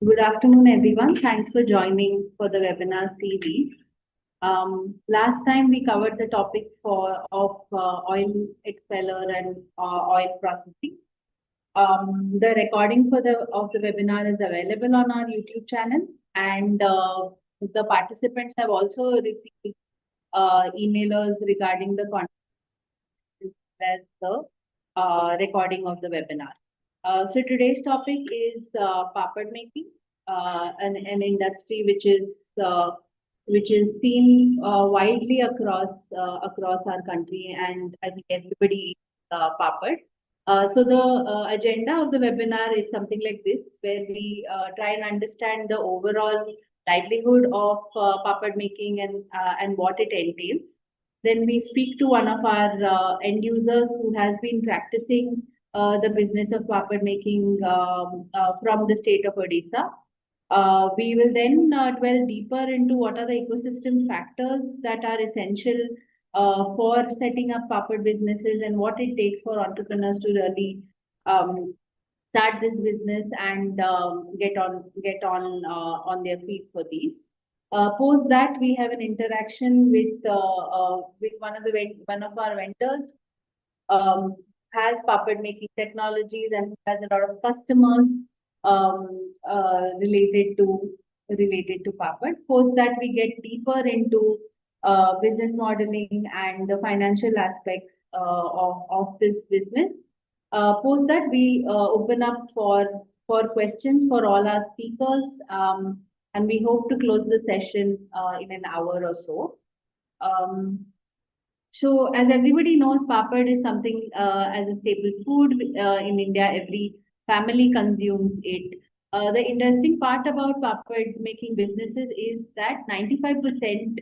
Good afternoon, everyone. Thanks for joining for the webinar series. Last time we covered the topic of oil expeller and oil processing. The recording for the webinar is available on our YouTube channel, and the participants have also received emailers regarding the content as the recording of the webinar. So today's topic is papad making, an industry which is seen widely across our country, and I think everybody eats papad. So the agenda of the webinar is something like this, where we try and understand the overall livelihood of papad making and what it entails. Then we speak to one of our end users who has been practicing the business of papad making from the state of Odisha. We will then dwell deeper into what are the ecosystem factors that are essential for setting up papad businesses and what it takes for entrepreneurs to really start this business and get on their feet for these. Post that, we have an interaction with one of our vendors, um, has puppet making technologies and has a lot of customers related to puppet. Post that, we get deeper into business modeling and the financial aspects of this business. Post that, we open up for questions for all our speakers, and we hope to close the session in an hour or so. Um, so, as everybody knows, papad is something as a staple food in India. Every family consumes it. The interesting part about papad making businesses is that 95%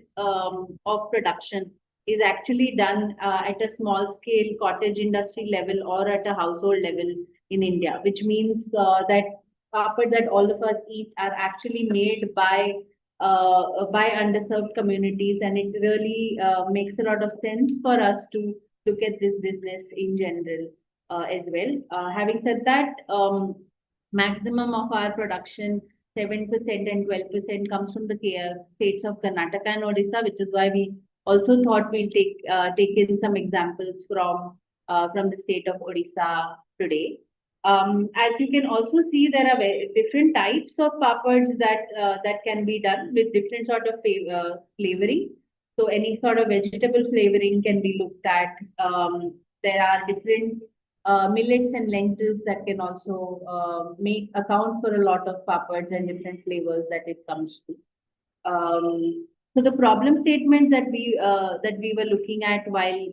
of production is actually done at a small scale cottage industry level or at a household level in India, which means that papad that all of us eat are actually made by underserved communities, and it really makes a lot of sense for us to look at this business in general as well. Having said that, maximum of our production, 7% and 12%, comes from the states of Karnataka and Odisha, which is why we also thought we'll take in some examples from the state of Odisha today. As you can also see, there are different types of papads that can be done with different sort of flavoring. So any sort of vegetable flavoring can be looked at. There are different millets and lentils that can also make account for a lot of papads and different flavors that it comes to. So the problem statements that we were looking at while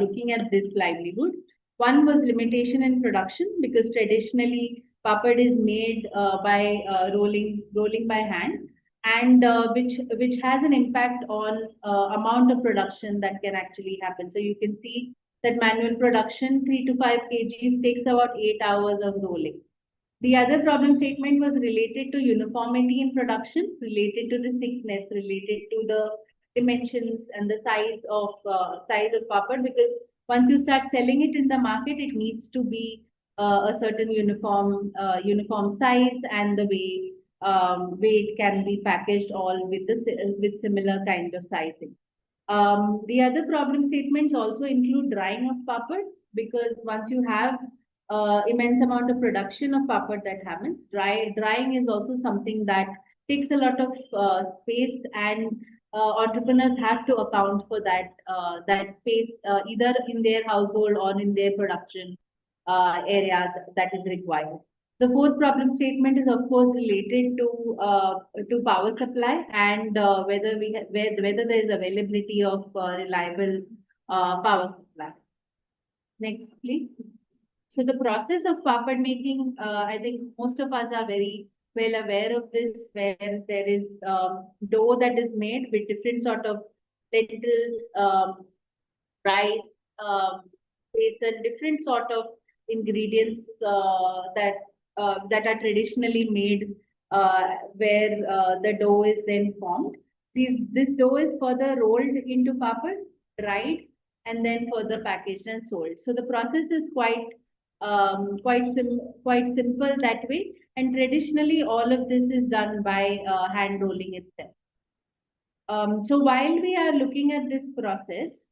looking at this livelihood. One was limitation in production, because traditionally papad is made by rolling by hand, and which has an impact on amount of production that can actually happen. So you can see that manual production 3 to 5 kgs takes about 8 hours of rolling. The other problem statement was related to uniformity in production, related to the thickness, related to the dimensions and the size of papad. Because once you start selling it in the market, it needs to be a certain uniform size, and the way it can be packaged all with similar kind of sizing. The other problem statements also include drying of papad, because once you have immense amount of production of papad that happens, drying is also something that takes a lot of space, and entrepreneurs have to account for that space either in their household or in their production area that is required. The fourth problem statement is, of course, related to power supply, and whether there is availability of reliable power supply. Next, please. So the process of papad making, I think most of us are very well aware of this, where there is dough that is made with different sort of lentils, rice, and different sort of ingredients that are traditionally made, where the dough is then formed. This dough is further rolled into papad, dried, and then further packaged and sold. So the process is quite quite simple that way. And traditionally, all of this is done by hand rolling itself. So while we are looking at this process,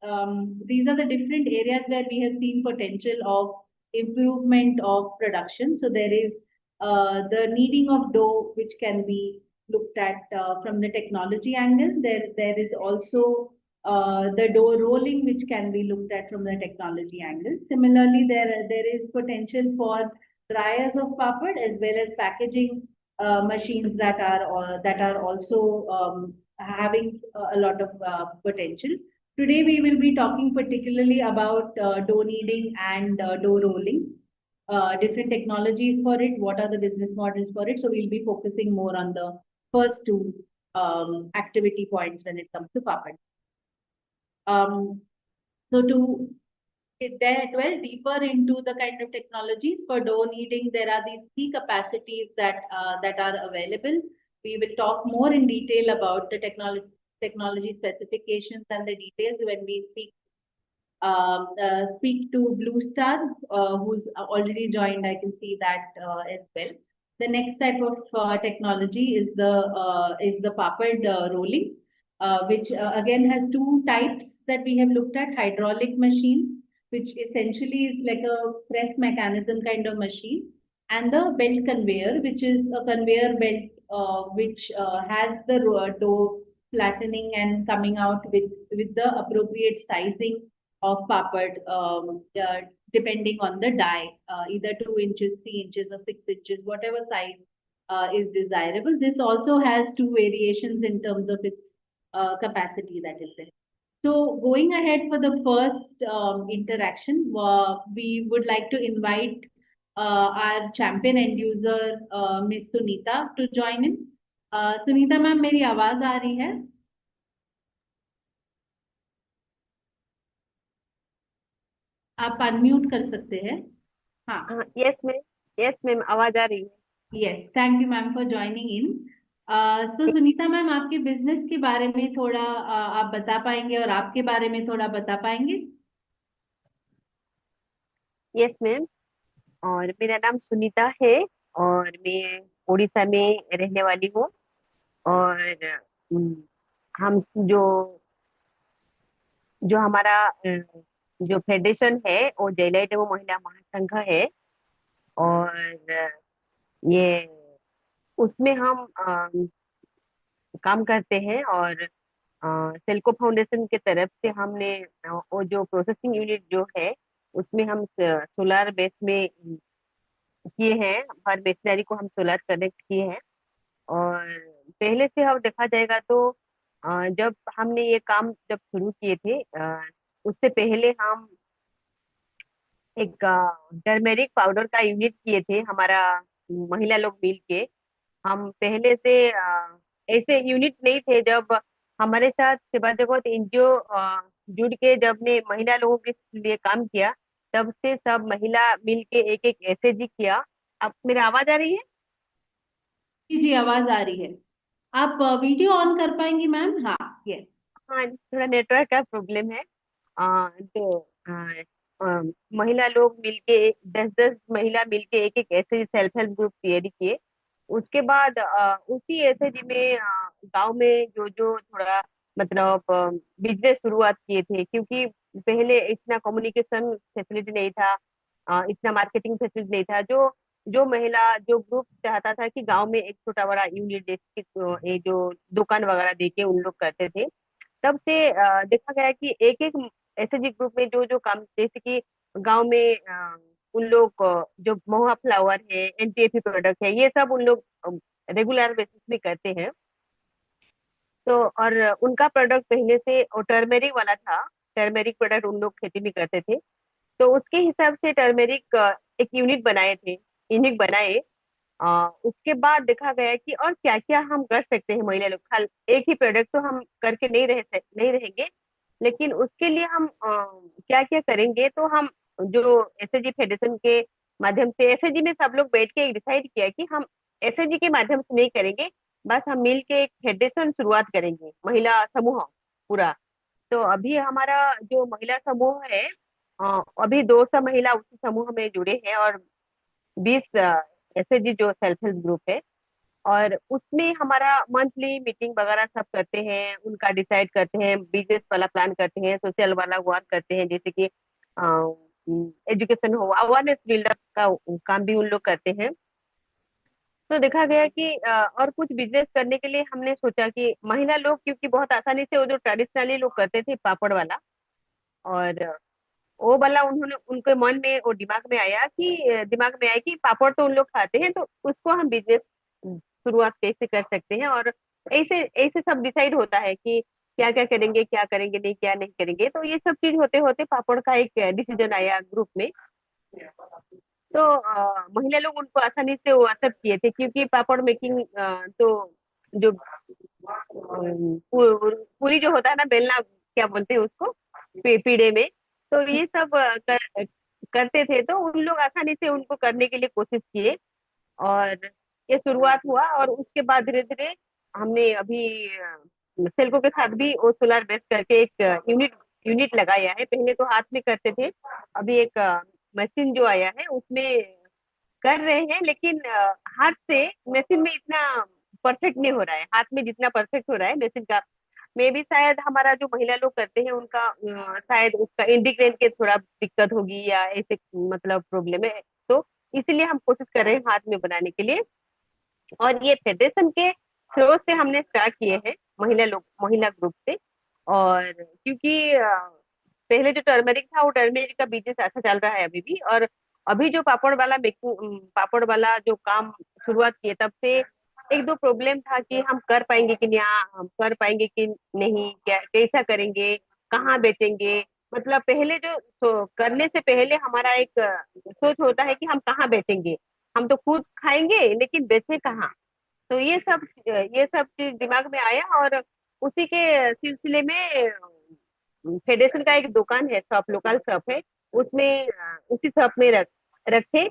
these are the different areas where we have seen potential of improvement of production. So there is the kneading of dough, which can be looked at from the technology angle. There is also the dough rolling, which can be looked at from the technology angle. Similarly, there is potential for dryers of papad as well as packaging machines that are also having a lot of potential. Today, we will be talking particularly about dough kneading and dough rolling, different technologies for it, what are the business models for it. So we'll be focusing more on the first two activity points when it comes to papad. So to delve deeper into the kind of technologies for dough kneading, there are these key capacities that are available. We will talk more in detail about the technology specifications and the details when we speak to Blue Star, who's already joined. I can see that as well. The next type of technology is the papad rolling, which again has two types that we have looked at: hydraulic machines, which essentially is like a press mechanism kind of machine, and the belt conveyor, which is a conveyor belt which has the dough flattening and coming out with the appropriate sizing of papad, depending on the die, either 2 inches, 3 inches, or 6 inches, whatever size is desirable. This also has two variations in terms of its capacity that is there. So going ahead for the first interaction, we would like to invite our champion end user, Miss Sunita, to join in. Sunita ma'am मेरी आवाज आ रही है? आप unmute कर सकते हैं. हाँ. Yes ma'am. Yes ma'am, आवाज आ रही है. Yes, thank you ma'am for joining in. तो सुनीता मैम, आपके बिजनेस के बारे में थोड़ा आप बता पाएंगे और आपके बारे में थोड़ा बता पाएंगे? Yes ma'am. और मेरा नाम सुनीता है और मैं उड़ीसा में रहने वाली हूँ. और हम जो जो हमारा जो फेडरेशन है वो जैलाइट एवं महिला महासंघ है. और ये उसमें हम काम करते हैं. और सेल्को फाउंडेशन के तरफ से हमने वो जो प्रोसेसिंग यूनिट जो है उसमें हम सोलार बेस में किए हैं. हर मशीनरी को हम सोलार कनेक्ट किए हैं. और पहले से हम देखा जाएगा तो जब हमने ये काम जब शुरू किए थे उससे पहले हम एक टर्मेरिक पाउडर का यूनिट किए थे हमारा महिला लोग मिल के. हम पहले से ऐसे यूनिट नहीं थे. जब हमारे साथ सेवा जगत एनजीओ जुड़ के जब ने महिला लोगों के लिए काम किया तब से सब महिला मिल के एक एक एसएजी किया. अब मेरा आवाज आ रही है? जी जी, आवाज आ रही है. आप वीडियो ऑन कर पाएंगी मैम? हाँ. यस. हाँ, थोड़ा नेटवर्क का प्रॉब्लम है. तो महिला लोग मिलके 10-10 महिला मिलके एक एक ऐसे सेल्फ हेल्प ग्रुप तैयारी किए. उसके बाद उसी एसएजी में गांव में जो जो थोड़ा मतलब बिजनेस शुरुआत किए थे. क्योंकि पहले इतना कम्युनिकेशन फैसिलिटी नहीं था, इतना मार्केटिंग फैसिलिटी नहीं था. जो जो महिला जो ग्रुप चाहता था कि गांव में एक छोटा बड़ा यूनिट जैसे कि ये जो दुकान वगैरह देके उन लोग करते थे. तब से देखा गया कि एक एक एसएचजी ग्रुप में जो जो काम जैसे कि गांव में उन लोग जो महुआ फ्लावर है, एनटीएफई प्रोडक्ट है, ये सब उन लोग रेगुलर बेसिस में करते हैं. तो और उनका प्रोडक्ट पहले से टर्मेरिक वाला था. टर्मेरिक प्रोडक्ट उन लोग खेती में करते थे. तो उसके हिसाब से टर्मेरिक एक यूनिट बनाए थे, यूनिट बनाए. उसके बाद देखा गया कि और क्या क्या हम कर सकते हैं. महिला लोग खाली एक ही प्रोडक्ट तो हम करके नहीं रहेंगे. लेकिन उसके लिए हम क्या क्या करेंगे. तो हम जो एसएजी फेडरेशन के माध्यम से एसएजी में सब लोग बैठ के डिसाइड किया कि हम एसएजी के माध्यम से नहीं करेंगे, बस हम मिल के एक फेडरेशन शुरुआत करेंगे महिला समूह पूरा. तो अभी हमारा जो महिला समूह है अभी 200 महिला उसी समूह में जुड़े हैं, और 20 ऐसे जी जो सेल्फ हेल्प ग्रुप है। और उसमें हमारा मंथली मीटिंग वगैरह सब करते हैं, उनका डिसाइड करते हैं, बिजनेस वाला प्लान करते हैं, सोशल वाला वर्क करते हैं, जैसे कि एजुकेशन हो, अवेयरनेस बिल्डअप का काम भी उन लोग करते हैं। तो देखा गया कि और कुछ बिजनेस करने के लिए हमने सोचा कि महिला लोग, क्योंकि बहुत आसानी से वो जो ट्रेडिशनली लोग करते थे पापड़ वाला, और वो वाला उन्होंने उनके मन में वो दिमाग में आया कि पापड़ तो उन लोग खाते हैं, तो उसको हम बिजनेस शुरुआत कैसे कर सकते हैं। और ऐसे ऐसे सब डिसाइड होता है कि क्या क्या करेंगे, क्या करेंगे नहीं, क्या नहीं करेंगे। तो ये सब चीज होते होते पापड़ का एक डिसीजन आया ग्रुप में। तो महिला लोग उनको आसानी से वो एक्सेप्ट किए थे, क्योंकि पापड़ मेकिंग तो जो पूरी जो होता है ना, बेलना क्या बोलते हैं उसको, पीढ़े में, तो ये सब करते थे। तो उन लोग आसानी से उनको करने के लिए कोशिश किए, और ये शुरुआत हुआ। और उसके बाद धीरे धीरे हमने अभी सेल्को के साथ भी वो सोलर बेस करके एक यूनिट यूनिट लगाया है। पहले तो हाथ में करते थे, अभी एक मशीन जो आया है उसमें कर रहे हैं, लेकिन हाथ से मशीन में इतना परफेक्ट नहीं हो रहा है, हाथ में जितना परफेक्ट हो रहा है मशीन का। मे भी शायद हमारा जो महिला लोग करते हैं उनका शायद उसका इंडिग्रेन के थोड़ा दिक्कत होगी, या ऐसे मतलब प्रॉब्लम है। तो इसीलिए हम कोशिश कर रहे हैं हाथ में बनाने के लिए। और ये फेडरेशन के थ्रू से हमने स्टार्ट किए हैं, महिला ग्रुप से। और क्योंकि पहले जो टर्मरिक था, वो टर्मरिक का बिजनेस अच्छा चल रहा है अभी भी। और अभी जो पापड़ वाला जो काम शुरुआत किए, तब से एक दो प्रॉब्लम था कि हम कर पाएंगे कि नहीं, हम कर पाएंगे कि नहीं, क्या कैसा करेंगे, कहाँ बेचेंगे। मतलब पहले करने से पहले हमारा एक सोच होता है कि हम कहाँ बेचेंगे, हम तो खुद खाएंगे लेकिन बेचे कहाँ। तो ये सब चीज दिमाग में आया, और उसी के सिलसिले में फेडरेशन का एक दुकान है, शॉप, लोकल शॉप है, उसमें उसी शॉप में रखे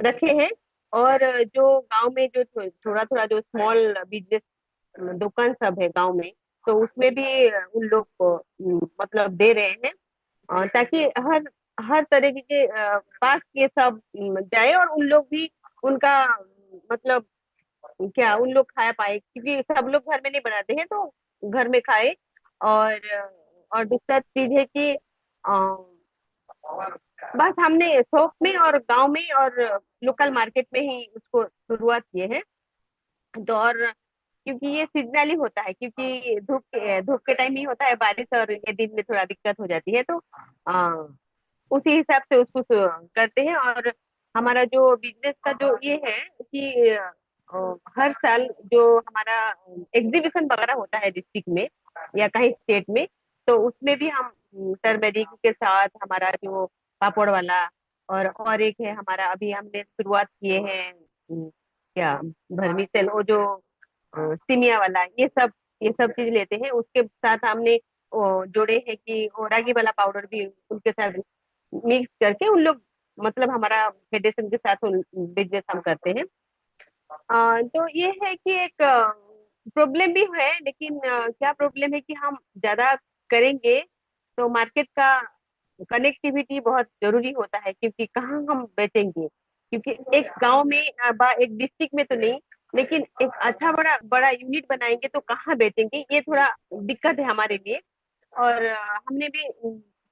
रखे हैं। और जो गांव में जो थोड़ा थोड़ा जो स्मॉल बिजनेस दुकान सब है गांव में, तो उसमें भी उन लोग को मतलब दे रहे हैं, ताकि हर हर तरीके के पास ये सब जाए, और उन लोग भी उनका मतलब क्या उन लोग खा पाए, क्योंकि सब लोग घर में नहीं बनाते हैं, तो घर में खाए। और और दूसरा चीज है कि बस हमने शॉप में और गांव में और लोकल मार्केट में ही उसको शुरुआत किए हैं। तो और क्योंकि ये सीजनली होता है, क्योंकि धूप के टाइम ही होता है, बारिश और ये दिन में थोड़ा दिक्कत हो जाती है, तो उसी हिसाब से उसको करते हैं। और हमारा जो बिजनेस का जो ये है कि हर साल जो हमारा एग्जीबिशन वगैरह होता है डिस्ट्रिक्ट में या कहीं स्टेट में, तो उसमें भी हम टर्मेरिक के साथ हमारा जो पापड़ वाला, और एक है हमारा, अभी हमने शुरुआत किए हैं क्या भरमीसेल, वो जो सिमिया वाला, ये सब चीज लेते हैं। उसके साथ हमने जोड़े हैं कि वो रागी वाला पाउडर भी उनके साथ मिक्स करके उन लोग, मतलब हमारा फेडरेशन के साथ बिजनेस हम करते हैं। तो ये है कि एक प्रॉब्लम भी है, लेकिन क्या प्रॉब्लम है कि हम ज्यादा करेंगे तो मार्केट का कनेक्टिविटी बहुत जरूरी होता है, क्योंकि कहाँ हम बेचेंगे। क्योंकि एक गांव में एक डिस्ट्रिक्ट में तो नहीं, लेकिन एक अच्छा बड़ा बड़ा यूनिट बनाएंगे तो कहाँ बेचेंगे, ये थोड़ा दिक्कत है हमारे लिए। और हमने भी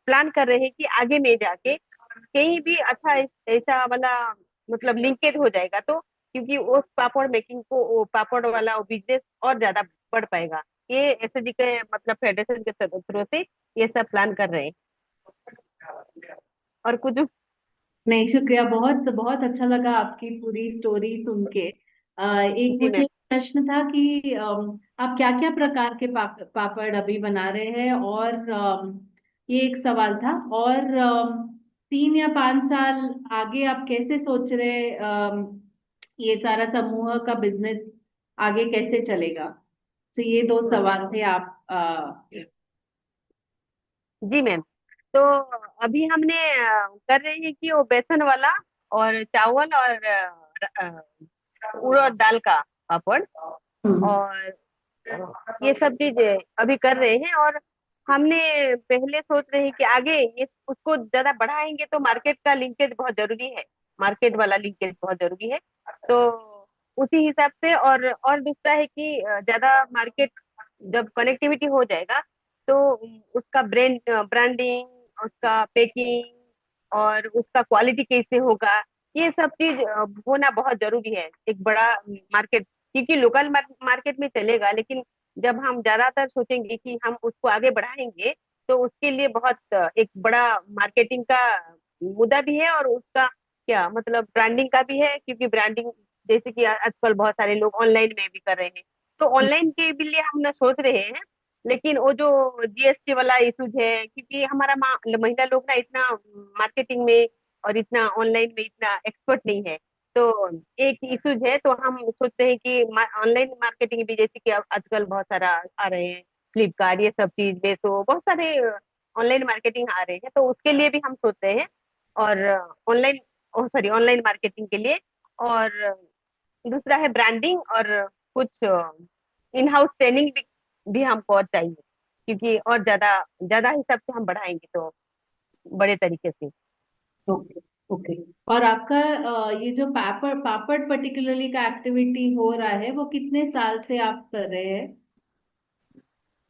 प्लान कर रहे हैं कि आगे में जाके कहीं भी अच्छा ऐसा वाला मतलब लिंकेज हो जाएगा, तो क्योंकि उस पापड़ मेकिंग को, वो पापड़ वाला वो बिजनेस और ज्यादा बढ़ पाएगा। ये एसएसजी के मतलब फेडरेशन के थ्रू से ये सब प्लान कर रहे हैं। और कुछ। नहीं, शुक्रिया, बहुत बहुत अच्छा लगा आपकी पूरी स्टोरी सुन के। एक जी मुझे मैम। प्रश्न था कि आप क्या क्या प्रकार के पापड़ अभी बना रहे हैं, और ये एक सवाल था। और 3 या 5 साल आगे आप कैसे सोच रहे, ये सारा समूह का बिजनेस आगे कैसे चलेगा? तो ये दो सवाल थे। आप जी मैम। तो अभी हमने कर रहे हैं कि वो बेसन वाला और चावल और उड़द दाल का पापड़, हम्म। और ये सब चीज अभी कर रहे हैं। और हमने पहले सोच रहे हैं कि आगे ये उसको ज्यादा बढ़ाएंगे तो मार्केट का लिंकेज बहुत जरूरी है, मार्केट वाला लिंकेज बहुत जरूरी है। तो उसी हिसाब से, और दूसरा है कि ज्यादा मार्केट जब कनेक्टिविटी हो जाएगा तो उसका ब्रांडिंग, उसका पैकिंग और उसका क्वालिटी कैसे होगा, ये सब चीज होना बहुत जरूरी है एक बड़ा मार्केट। क्योंकि लोकल मार्केट में चलेगा, लेकिन जब हम ज्यादातर सोचेंगे कि हम उसको आगे बढ़ाएंगे तो उसके लिए बहुत एक बड़ा मार्केटिंग का मुद्दा भी है, और उसका क्या मतलब ब्रांडिंग का भी है, क्योंकि ब्रांडिंग जैसे कि आजकल बहुत सारे लोग ऑनलाइन में भी कर रहे हैं, तो ऑनलाइन के भी लिए हम ना सोच रहे हैं। लेकिन वो जो जीएसटी वाला इशूज है, क्योंकि हमारा महिला लोग ना इतना मार्केटिंग में और इतना ऑनलाइन में इतना एक्सपर्ट नहीं है। तो एक इशूज है, तो हम सोचते हैं कि ऑनलाइन मार्केटिंग भी, जैसे कि अब आजकल बहुत सारा आ रहे हैं, फ्लिपकार्ट ये सब चीज, बेसो, बहुत सारे ऑनलाइन मार्केटिंग आ रहे हैं, तो उसके लिए भी हम सोचते हैं। और ऑनलाइन, सॉरी, ऑनलाइन मार्केटिंग के लिए। और दूसरा है ब्रांडिंग, और कुछ इन हाउस ट्रेनिंग भी हमको और चाहिए, क्योंकि और ज्यादा ज्यादा हिसाब से हम बढ़ाएंगे तो बड़े तरीके से। ओके। ओके। और आपका ये जो पापड़ पापड़ पर्टिकुलरली का एक्टिविटी हो रहा है वो कितने साल से आप कर रहे हैं?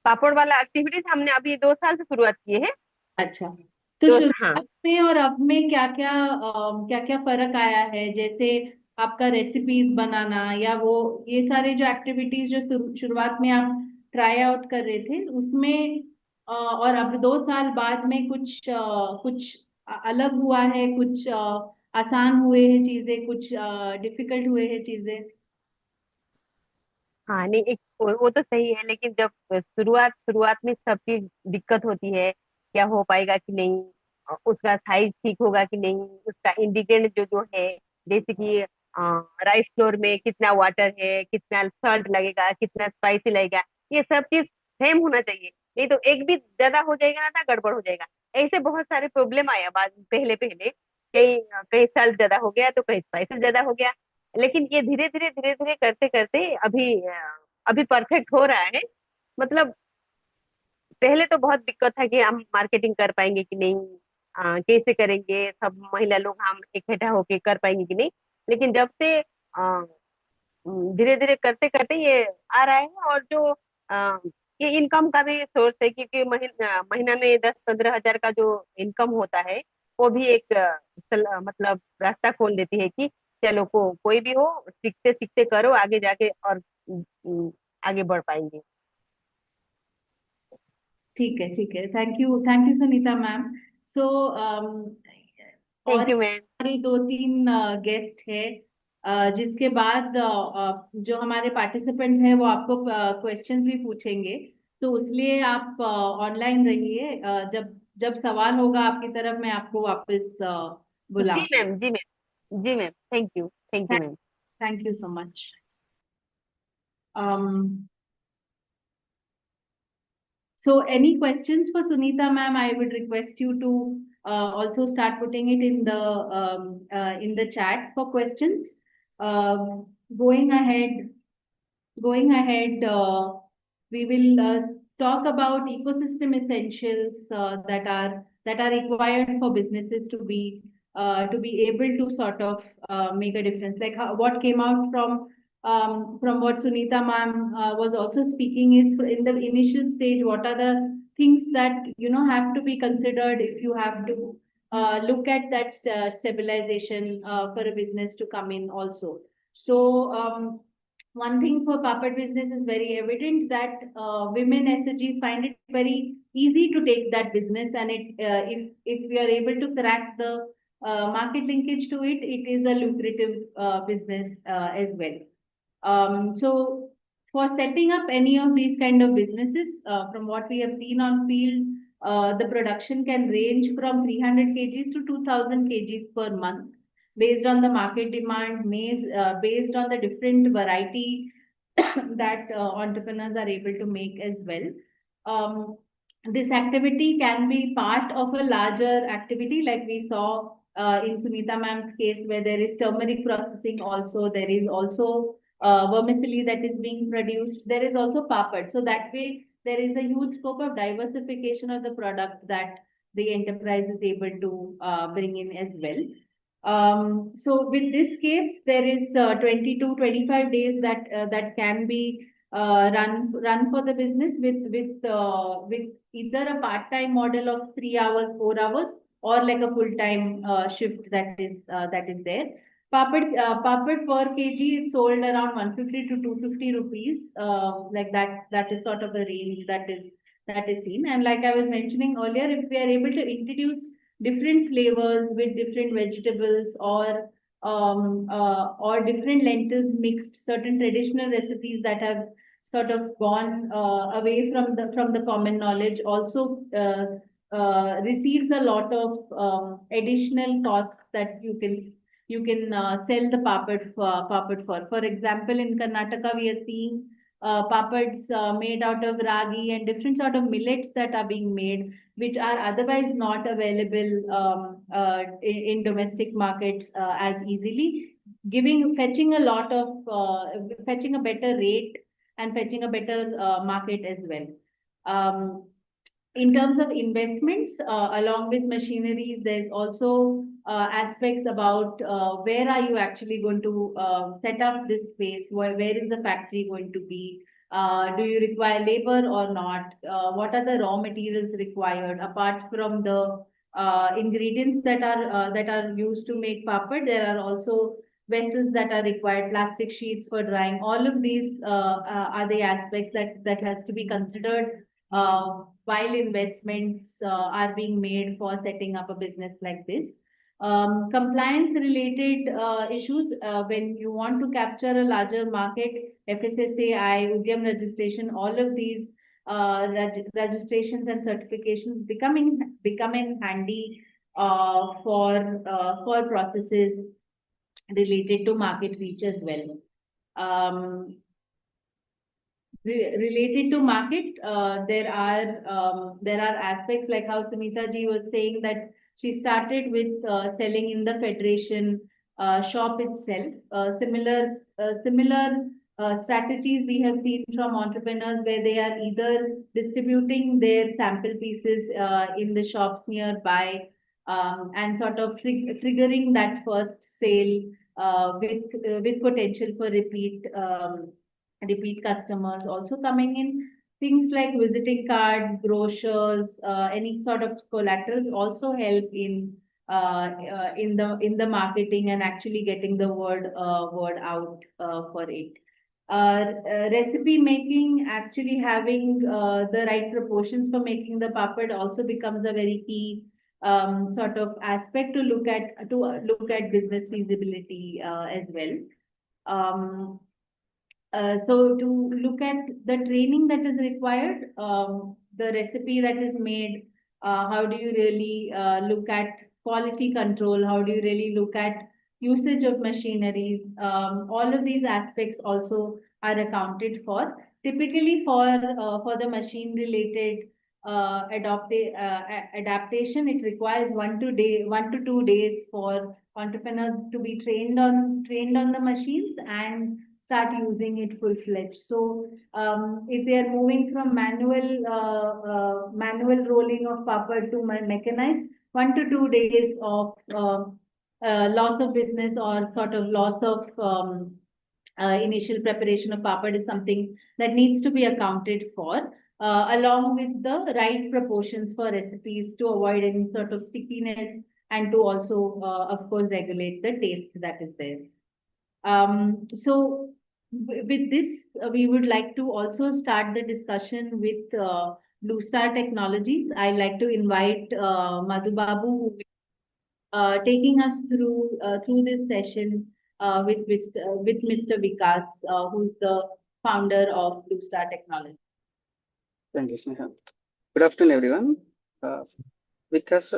पापड़ वाला एक्टिविटीज हमने अभी 2 साल से शुरुआत किए हैं। अच्छा। तो तो हाँ। शुरुआत में और अब में क्या क्या क्या क्या फर्क आया है? जैसे आपका रेसिपीज बनाना या वो ये सारे जो एक्टिविटीज जो शुरुआत में आप ट्राई आउट कर रहे थे उसमें और अब 2 साल बाद में कुछ अलग हुआ है, कुछ आसान हुए हैं चीजें, कुछ डिफिकल्ट हुए हैं चीजें? हाँ, नहीं, एक वो तो सही है, लेकिन जब शुरुआत शुरुआत में सब चीज दिक्कत होती है, क्या हो पाएगा कि नहीं, उसका साइज ठीक होगा कि नहीं, उसका इंग्रेडिएंट जो जो है, जैसे कि राइस फ्लोर में कितना वाटर है, कितना सॉल्ट लगेगा, कितना स्पाइसी लगेगा, ये सब चीज सेम होना चाहिए। नहीं तो एक भी ज्यादा हो जाएगा ना तो गड़बड़ हो जाएगा। ऐसे बहुत सारे प्रॉब्लम आया बाद पहले पहले, कहीं कहीं सॉल्ट ज्यादा हो गया तो कहीं स्पाइसी ज्यादा हो गया। लेकिन ये धीरे धीरे करते करते अभी परफेक्ट हो रहा है। मतलब पहले तो बहुत दिक्कत था कि हम मार्केटिंग कर पाएंगे कि नहीं, कैसे करेंगे, सब महिला लोग हम इकट्ठा होके कर पाएंगे कि नहीं। लेकिन जब से धीरे धीरे करते करते ये आ रहा है, और जो ये इनकम का भी सोर्स है, क्योंकि महीना में 10-15 हजार का जो इनकम होता है, वो भी एक मतलब रास्ता खोल देती है कि चलो कोई भी हो, सीखते सीखते करो आगे जाके, और आगे बढ़ पाएंगे। ठीक है, ठीक है। Thank you Sunita ma'am. So और थैंक यू मैम। हमारे 2-3 गेस्ट है जिसके बाद जो हमारे पार्टिसिपेंट्स हैं वो आपको क्वेश्चंस भी पूछेंगे। तो उसलिए आप ऑनलाइन रहिए। जब जब सवाल होगा आपकी तरफ मैं आपको वापस जी बुलाऊंगी। मैम, जी मैम, जी ma'am, thank you ma'am. Thank you so much. So, any questions for Sunita ma'am? I would request you to also start putting it in the chat for questions. Uh, going ahead, going ahead, we will talk about ecosystem essentials that are required for businesses to be able to sort of make a difference. Like what came out from what Sunita ma'am was also speaking is in the initial stage, what are the things that have to be considered if you have to look at that stabilization for a business to come in also. So one thing for puppet business is very evident that women SHGs find it very easy to take that business, and if we are able to crack the market linkage to it, it is a lucrative business as well. So for setting up any of these kind of businesses, from what we have seen on field, the production can range from 300 kgs to 2000 kgs per month based on the market demand, based on the different variety that entrepreneurs are able to make as well. Um, this activity can be part of a larger activity, like we saw in Sunita ma'am's case, where there is turmeric processing also, there is also vermicelli that is being produced, there is also papad. So that way, there is a huge scope of diversification of the product that the enterprise is able to bring in as well. So with this case, there is 20 to 25 days that can be run for the business with either a part-time model of 3 hours, 4 hours, or like a full-time shift that is there. Papad per kg is sold around 150 to 250 rupees. Like that is sort of the range that is seen. And like I was mentioning earlier, if we are able to introduce different flavors with different vegetables or different lentils mixed, certain traditional recipes that have sort of gone away from the common knowledge also receives a lot of additional costs that you can sell the papad for. For example, in Karnataka, we are seeing papads made out of ragi and different sort of millets that are being made, which are otherwise not available in domestic markets as easily, fetching a better rate and fetching a better market as well. Um, in terms of investments, along with machineries, there's also aspects about where are you actually going to set up this space? Where is the factory going to be? Do you require labor or not? What are the raw materials required apart from the ingredients that are used to make papad? There are also vessels that are required, plastic sheets for drying. All of these are the aspects that has to be considered while investments are being made for setting up a business like this. Compliance related issues, when you want to capture a larger market, FSSAI, Udyam registration, all of these registrations and certifications becoming handy for processes related to market reach as well. Related to market, there are aspects like how Sunita ji was saying that she started with selling in the federation shop itself. Similar strategies we have seen from entrepreneurs where they are either distributing their sample pieces in the shops nearby and sort of triggering that first sale with potential for repeat customers also coming in. Things like visiting cards, brochures, any sort of collaterals also help in the marketing and actually getting the word out for it. Recipe making, actually having the right proportions for making the papad also becomes a very key sort of aspect to look at business feasibility as well. Um, so to look at the training that is required, the recipe that is made, how do you really look at quality control? How do you really look at usage of machineries? All of these aspects also are accounted for. Typically for the machine related adaptation, it requires 1 to 2 days for entrepreneurs to be trained on the machines and start using it full-fledged. So if they are moving from manual rolling of papad to mechanized, 1 to 2 days of loss of business or sort of loss of initial preparation of papad is something that needs to be accounted for, along with the right proportions for recipes to avoid any sort of stickiness and to also, of course, regulate the taste that is there. So with this, we would like to also start the discussion with Blue Star Technologies. I'd like to invite Madhu Babu, who will taking us through this session with Mr. Vikas, who's the founder of Blue Star Technologies. Thank you, Sneha. Good afternoon, everyone. Vikas,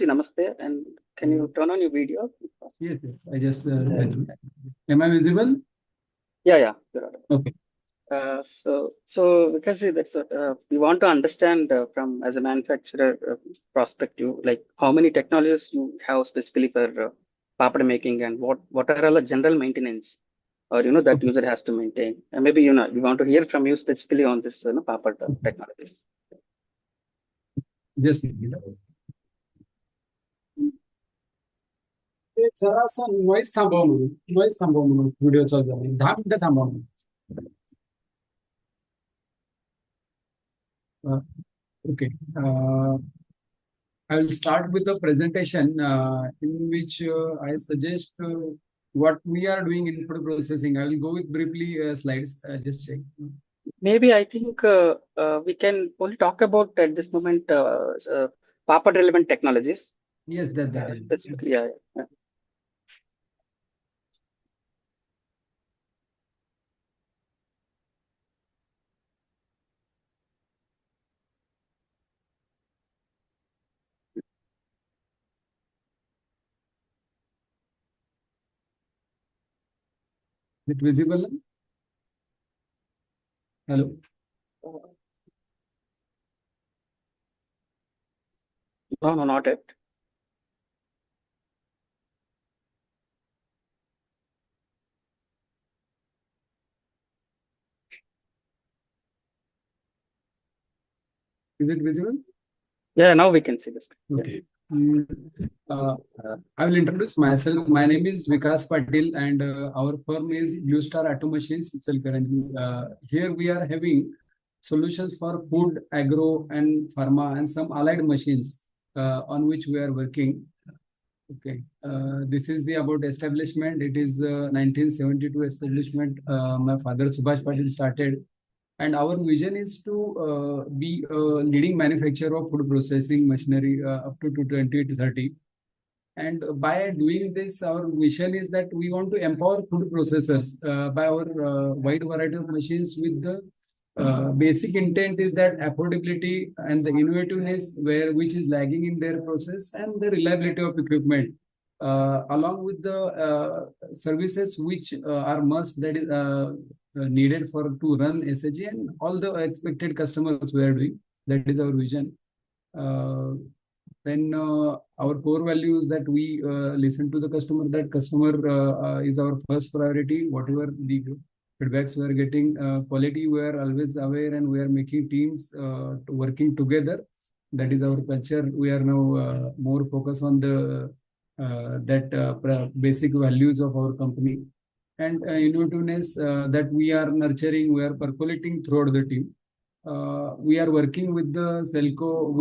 namaste, and can you turn on your video? Yes, I just am I visible? Yeah, you're audible. Okay. So because that's we want to understand from as a manufacturer perspective, like how many technologies you have specifically for papad making and what are all the general maintenance or that user has to maintain? And maybe we want to hear from you specifically on this papad technologies. Just जरासा noise थांबव म्हणून video चालू आहे 10 मिनिटं थांबव म्हणून okay. I will start with the presentation in which I suggest what we are doing in food processing. I will go with briefly slides. Just check. Maybe I think we can only talk about at this moment papad relevant technologies. Yes, that is. Specifically, yeah. Is it visible? Hello. No, not yet. Is it visible? Yeah, now we can see this. Okay. I will introduce myself. My name is Vikas Patil, and our firm is Blue Star Auto Machines. Here we are having solutions for food, agro, and pharma, and some allied machines on which we are working. Okay. This is the about establishment. It is 1972 establishment. My father Subhash Patil started. And our vision is to be a leading manufacturer of food processing machinery up to 2030. And by doing this, our vision is that we want to empower food processors by our wide variety of machines with the basic intent is that affordability and the innovativeness which is lagging in their process and the reliability of equipment along with the services which are must that is needed for to run SAG and all the expected customers we are doing. That is our vision. Then our core value is that we listen to the customer. That customer is our first priority. Whatever the feedbacks we are getting, quality we are always aware, and we are making teams working together. That is our culture. We are now more focused on the basic values of our company. And innovativeness that we are nurturing, we are percolating throughout the team. We are working with the Selco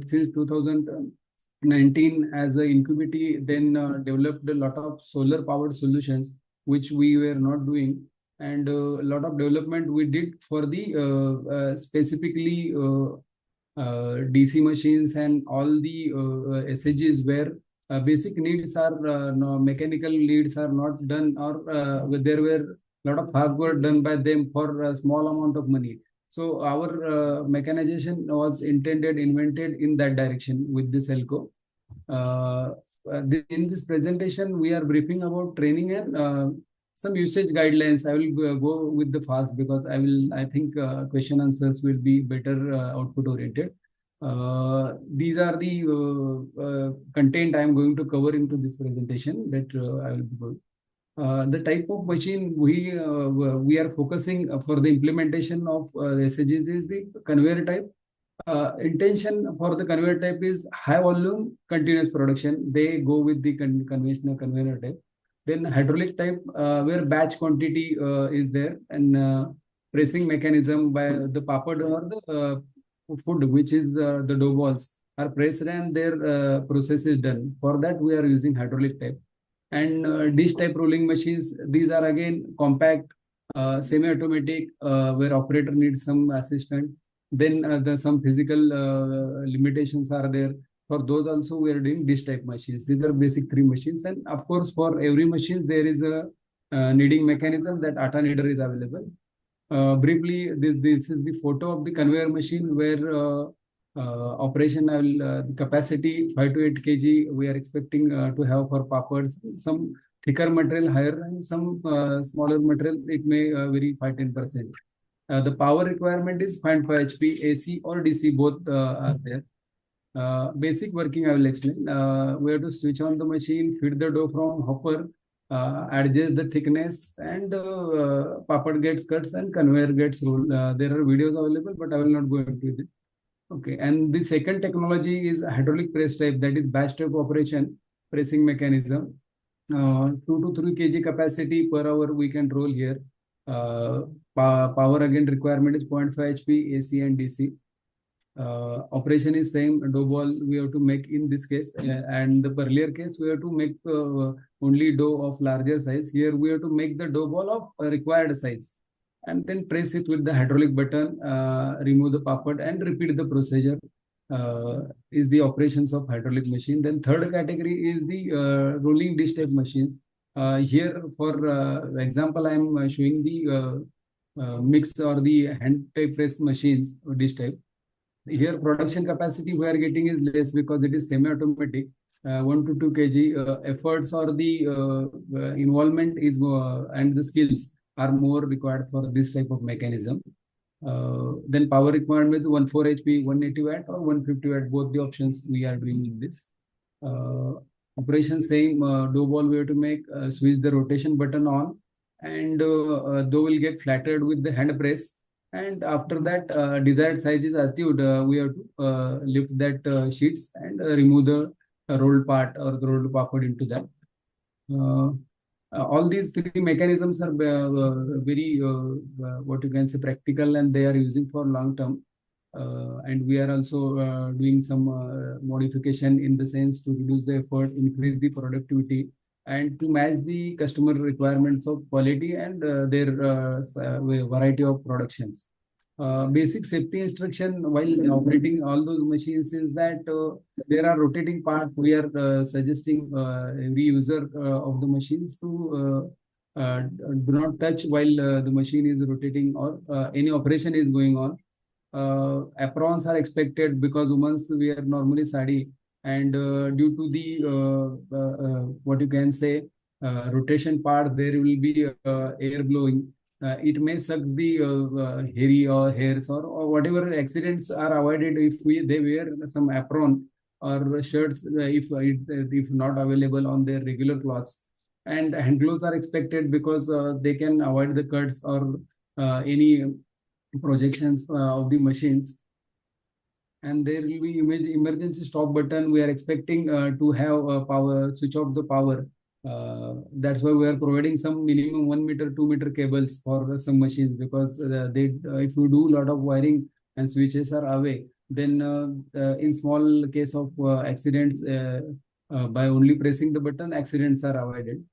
since 2019 as an incubator, then developed a lot of solar powered solutions, which we were not doing. And a lot of development we did for the specifically DC machines and all the SAGs where basic needs are no, mechanical needs are not done, or there were a lot of hard work done by them for a small amount of money. So our mechanization was invented in that direction with this Elco. In this presentation, we are briefing about training and some usage guidelines. I will go with the fast because I think question answers will be better output oriented. These are the content I am going to cover into this presentation that I will be going. The type of machine we are focusing for the implementation of SAGs is the conveyor type. Intention for the conveyor type is high volume continuous production. They go with the conventional conveyor type. Then hydraulic type where batch quantity is there, and pressing mechanism by the papad or the food, which is the dough balls, are pressed and their process is done. For that, we are using hydraulic type. And dish type rolling machines, these are again compact, semi-automatic, where operator needs some assistance. Then some physical limitations are there. For those also, we are doing dish type machines. These are basic 3 machines. And of course, for every machine, there is a kneading mechanism that atta kneader is available. Briefly, this is the photo of the conveyor machine where operational capacity 5 to 8 kg we are expecting to have for papads. Some thicker material higher and some smaller material, it may vary 5-10%. The power requirement is 0.5 HP, AC or DC, both are there. Basic working I will explain. We have to switch on the machine, feed the dough from hopper. adjust the thickness, and papad gets cuts and conveyor gets rolled. There are videos available, but I will not go into it. Okay, and the second technology is hydraulic press type, that is batch type operation pressing mechanism. 2 to 3 kg capacity per hour we can roll here. Power again requirement is 0.5 HP AC and DC. Operation is same, dough ball we have to make in this case, and the earlier case we have to make only dough of larger size. Here we have to make the dough ball of required size, and then press it with the hydraulic button, remove the papad, and repeat the procedure. Is the operations of hydraulic machine. Then third category is the rolling dish type machines. Here for example, I am showing the mix or the hand type press machines or dish type. Here production capacity we are getting is less because it is semi-automatic. 1 to 2 kg efforts or the involvement is and the skills are more required for this type of mechanism. Then power requirement is 14 HP, 180 watt or 150 watt, both the options we are doing in this. Operation same, dough ball we have to make, switch the rotation button on, and dough will get flattered with the hand press. And after that, desired size is achieved, we have to lift that sheets and remove the rolled part or the rolled papad into that. All these three mechanisms are very, what you can say, practical, and they are using for long term. And we are also doing some modification in the sense to reduce the effort, increase the productivity, and to match the customer requirements of quality and their variety of productions. Basic safety instruction while operating all those machines is that there are rotating parts. We are suggesting every user of the machines to do not touch while the machine is rotating or any operation is going on. Aprons are expected because women wear normally sari, and due to the what you can say rotation part, there will be air blowing. It may suck the hairy or hairs or whatever accidents are avoided if they wear some apron or shirts if not available on their regular clothes. And hand gloves are expected because they can avoid the cuts or any projections of the machines. And there will be emergency stop button. We are expecting to have power switch off the power. That's why we are providing some minimum 1 meter, 2 meter cables for some machines, because if you do a lot of wiring and switches are away, then in small case of accidents, by only pressing the button, accidents are avoided.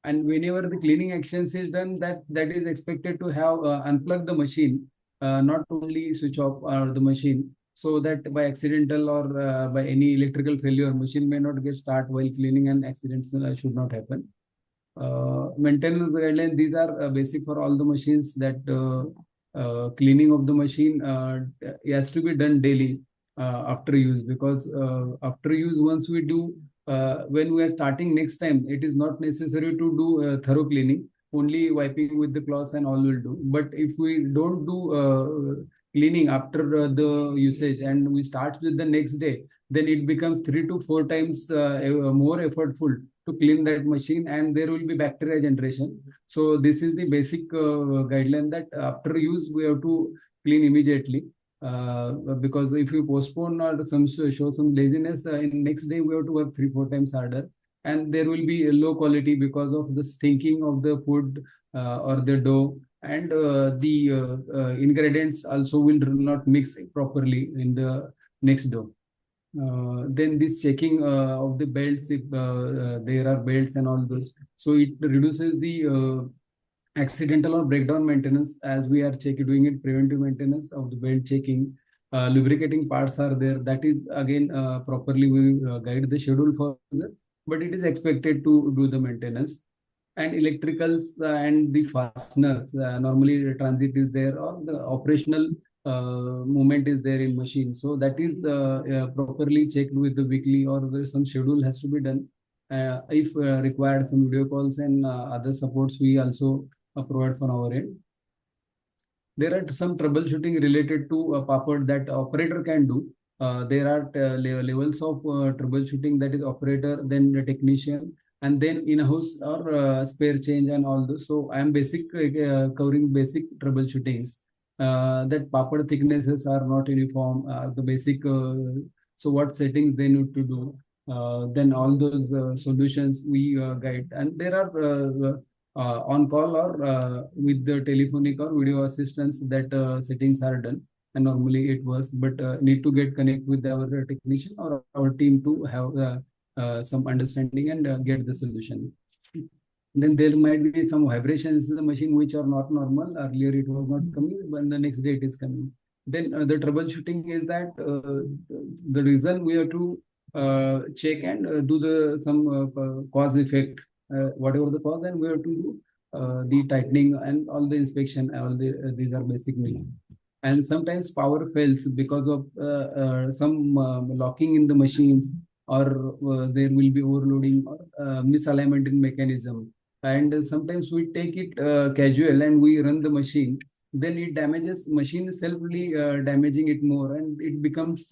And whenever the cleaning actions is done, that is expected to have unplug the machine, not only switch off the machine, so that by accidental or by any electrical failure, machine may not get start while cleaning, and accidents should not happen. Maintenance guidelines, these are basic for all the machines, that cleaning of the machine has to be done daily after use, because after use, once we do, when we are starting next time, it is not necessary to do thorough cleaning. Only wiping with the cloths and all will do. But if we don't do cleaning after the usage and we start with the next day, then it becomes 3 to 4 times more effortful to clean that machine, and there will be bacteria generation. So this is the basic guideline, that after use we have to clean immediately. Because if you postpone or show some laziness, in next day we have to work 3-4 times harder, and there will be a low quality because of the stinking of the food or the dough, and the ingredients also will not mix properly in the next dough. Then this checking of the belts, if there are belts and all those, so it reduces the accidental or breakdown maintenance, as we are doing it preventive maintenance of the belt checking. Lubricating parts are there, that is again properly we guide the schedule for that, but it is expected to do the maintenance. And electricals and the fasteners, normally the transit is there or the operational movement is there in machine, so that is properly checked with the weekly, or there some schedule has to be done. If required, some video calls and other supports we also provide from our end. There are some troubleshooting related to papad that operator can do. There are levels of troubleshooting, that is operator, then the technician, and then in-house or spare change and all those. So I am covering basic troubleshootings. That papad thicknesses are not uniform. The basic. So what settings they need to do. Then all those solutions we guide, and there are on call or with the telephonic or video assistance that settings are done. And normally it was, but need to get connect with our technician or our team to have some understanding and get the solution. Then there might be some vibrations in the machine which are not normal. Earlier it was not coming, but the next day it is coming. Then the troubleshooting is that the reason we have to check and do the some cause effect, whatever the cause, and we have to do the tightening and all the inspection. All these are basic needs. And sometimes power fails because of some locking in the machines, or there will be overloading or misalignment in mechanism. And sometimes we take it casual and we run the machine, then it damages machine selfly, damaging it more, and it becomes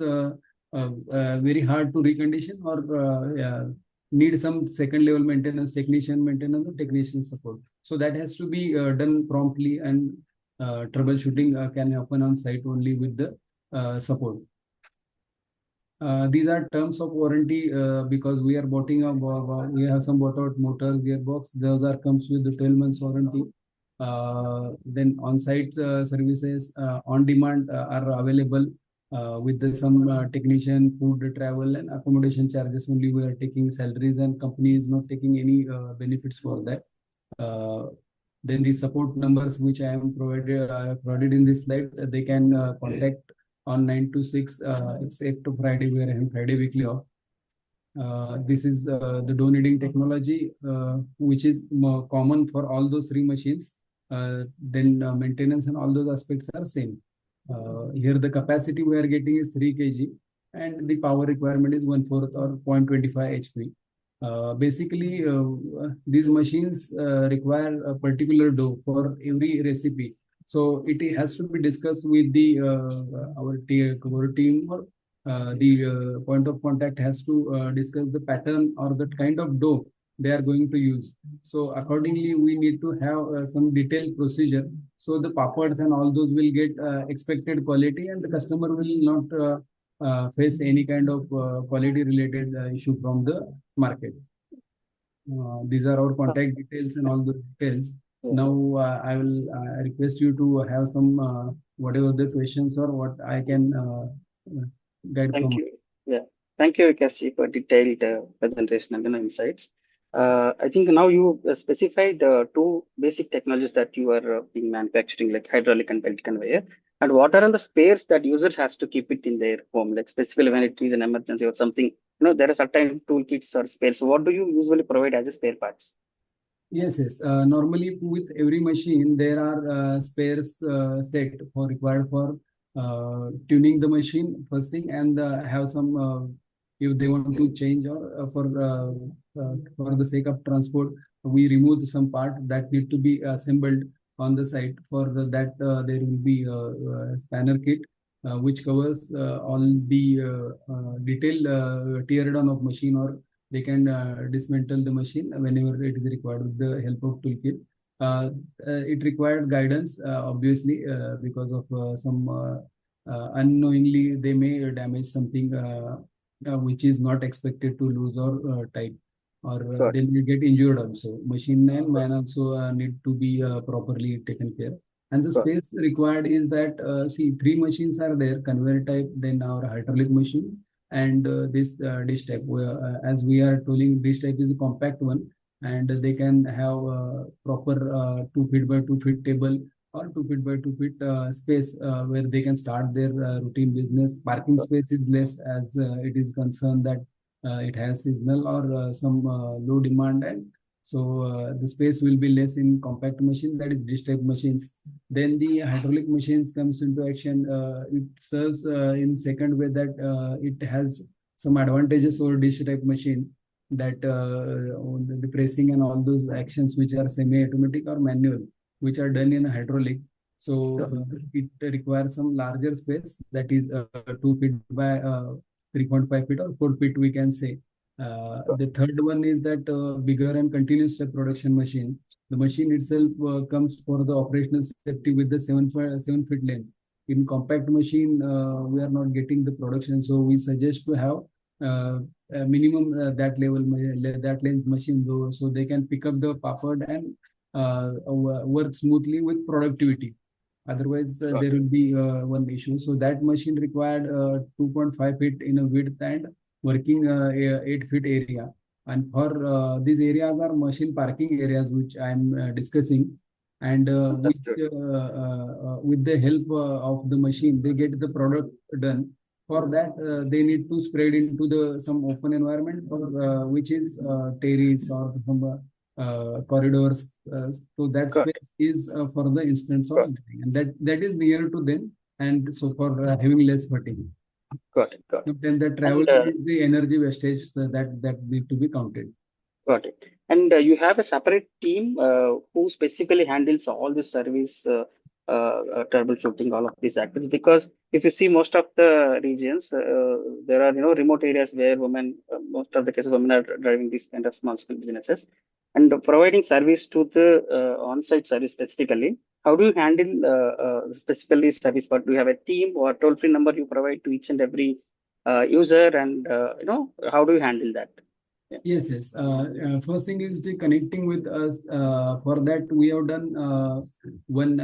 very hard to recondition or need some second level maintenance, technician maintenance or technician support. So that has to be done promptly, and troubleshooting can happen on site only with the support. These are terms of warranty because we are we have some bought out motors, gearbox. Those are comes with the 12 months warranty. Then on-site services on demand are available with some technician, food, travel, and accommodation charges. Only we are taking salaries, and company is not taking any benefits for that. Then the support numbers which I am provided in this slide, they can contact on 9 to 6, except Friday. We are having Friday weekly off. This is the dough kneading technology, which is more common for all those 3 machines. Then maintenance and all those aspects are same. Here the capacity we are getting is 3 kg, and the power requirement is 1/4 or 0.25 HP. Basically, these machines require a particular dough for every recipe. So it has to be discussed with the our team, or the point of contact has to discuss the pattern or the kind of dough they are going to use. So accordingly, we need to have some detailed procedure. So the papads and all those will get expected quality, and the customer will not face any kind of quality related issue from the market. These are our contact details and all the details. Now I will request you to have some whatever the questions or what I can guide Thank from. you. Yeah, thank you, Vikasji, for detailed presentation and insights. I think now you specified 2 basic technologies that you are being manufacturing, like hydraulic and belt conveyor. And what are the spares that users has to keep it in their home, like specifically when it is an emergency or something? There are certain toolkits or spares. So what do you usually provide as a spare parts? Yes. Normally, with every machine, there are spares set for required for tuning the machine first thing, and have some if they want to change, or for the sake of transport, we remove some part that need to be assembled on the site. For that, there will be a spanner kit which covers all the detailed tear down of machine, or they can dismantle the machine whenever it is required with the help of toolkit. It required guidance, obviously, because of some unknowingly they may damage something which is not expected to lose or tight, or they will get injured also. Machine and man also need to be properly taken care. And the space required is that, see, 3 machines are there: conveyor type, then our hydraulic machine, and this dish type. As we are telling, dish type is a compact one, and they can have proper 2 feet by 2 feet table, or 2 feet by 2 feet space where they can start their routine business. Parking space is less, as it is concerned that it has seasonal or some low demand, and so the space will be less in compact machine, that is dish type machines. Then the hydraulic machines comes into action. It serves in second way that it has some advantages over dish type machine, that the pressing and all those actions which are semi-automatic or manual, which are done in a hydraulic. So it requires some larger space, that is 2 feet by 3.5 feet or 4 feet, we can say. The third one is that bigger and continuous step production machine. The machine itself comes for the operational safety with the 7 feet length. In compact machine, we are not getting the production, so we suggest to have a minimum that length machine, though, so they can pick up the papad and work smoothly with productivity. Otherwise, there will be one issue. So that machine required 2.5 feet in a width and working 8 feet area. And for these areas are machine parking areas, which I'm discussing. And with the help of the machine, they get the product done. For that, they need to spread into the some open environment, or which is terrace or some corridors. So that space is for the instance of living, and that is near to them, and so for having less fatigue. Got it. Got So it. then the travel is the energy wastage that need to be counted. Got it. And you have a separate team who specifically handles all the service, troubleshooting, all of these activities. Because if you see most of the regions, there are remote areas where women, most of the cases, women are driving these kind of small scale businesses, and providing service to the on-site service specifically. How do you handle specifically service? But do you have a team or toll-free number you provide to each and every user, and how do you handle that? Yeah. Yes. First thing is the connecting with us. For that, we have done one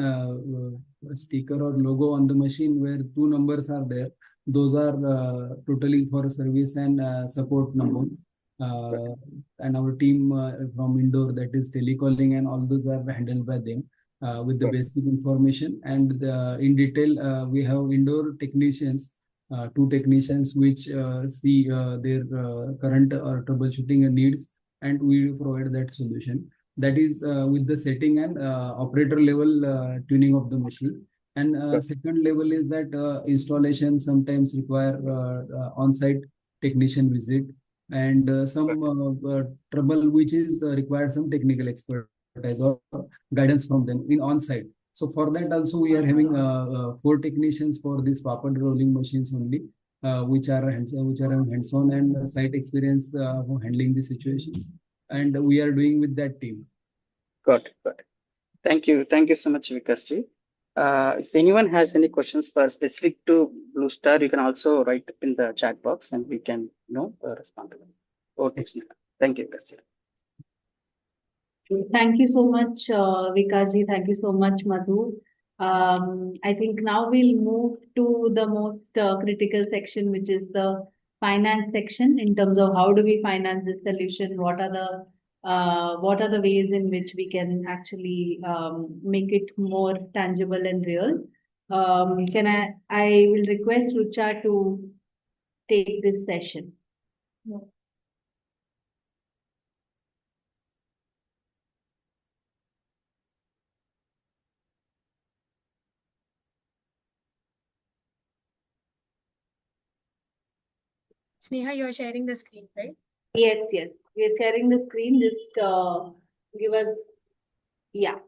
sticker or logo on the machine where two numbers are there. Those are totally for service and support numbers. And our team from Indore, that is telecalling, and all those are handled by them with the basic information. And in detail, we have Indore technicians. Two technicians which see their current troubleshooting needs, and we provide that solution. That is with the setting and operator level tuning of the machine. And second level is that installation sometimes require on-site technician visit, and some trouble which is required some technical expertise or guidance from them in on-site. So for that also we are having 4 technicians for these papad rolling machines only, which are hands-on and site experience for handling the situation, and we are doing with that team. Got it. Thank you so much, Vikasji. If anyone has any questions for specific to Blue Star, you can also write in the chat box, and we can respond to them. Okay, thank you, Vikasji. Thank you so much, Vikasji. Thank you so much, Madhu. I think now we'll move to the most critical section, which is the finance section, in terms of how do we finance this solution? What are the ways in which we can actually make it more tangible and real? I will request Rucha to take this session. Sneha, you are sharing the screen, right? Yes. We are sharing the screen. Just give us, yeah.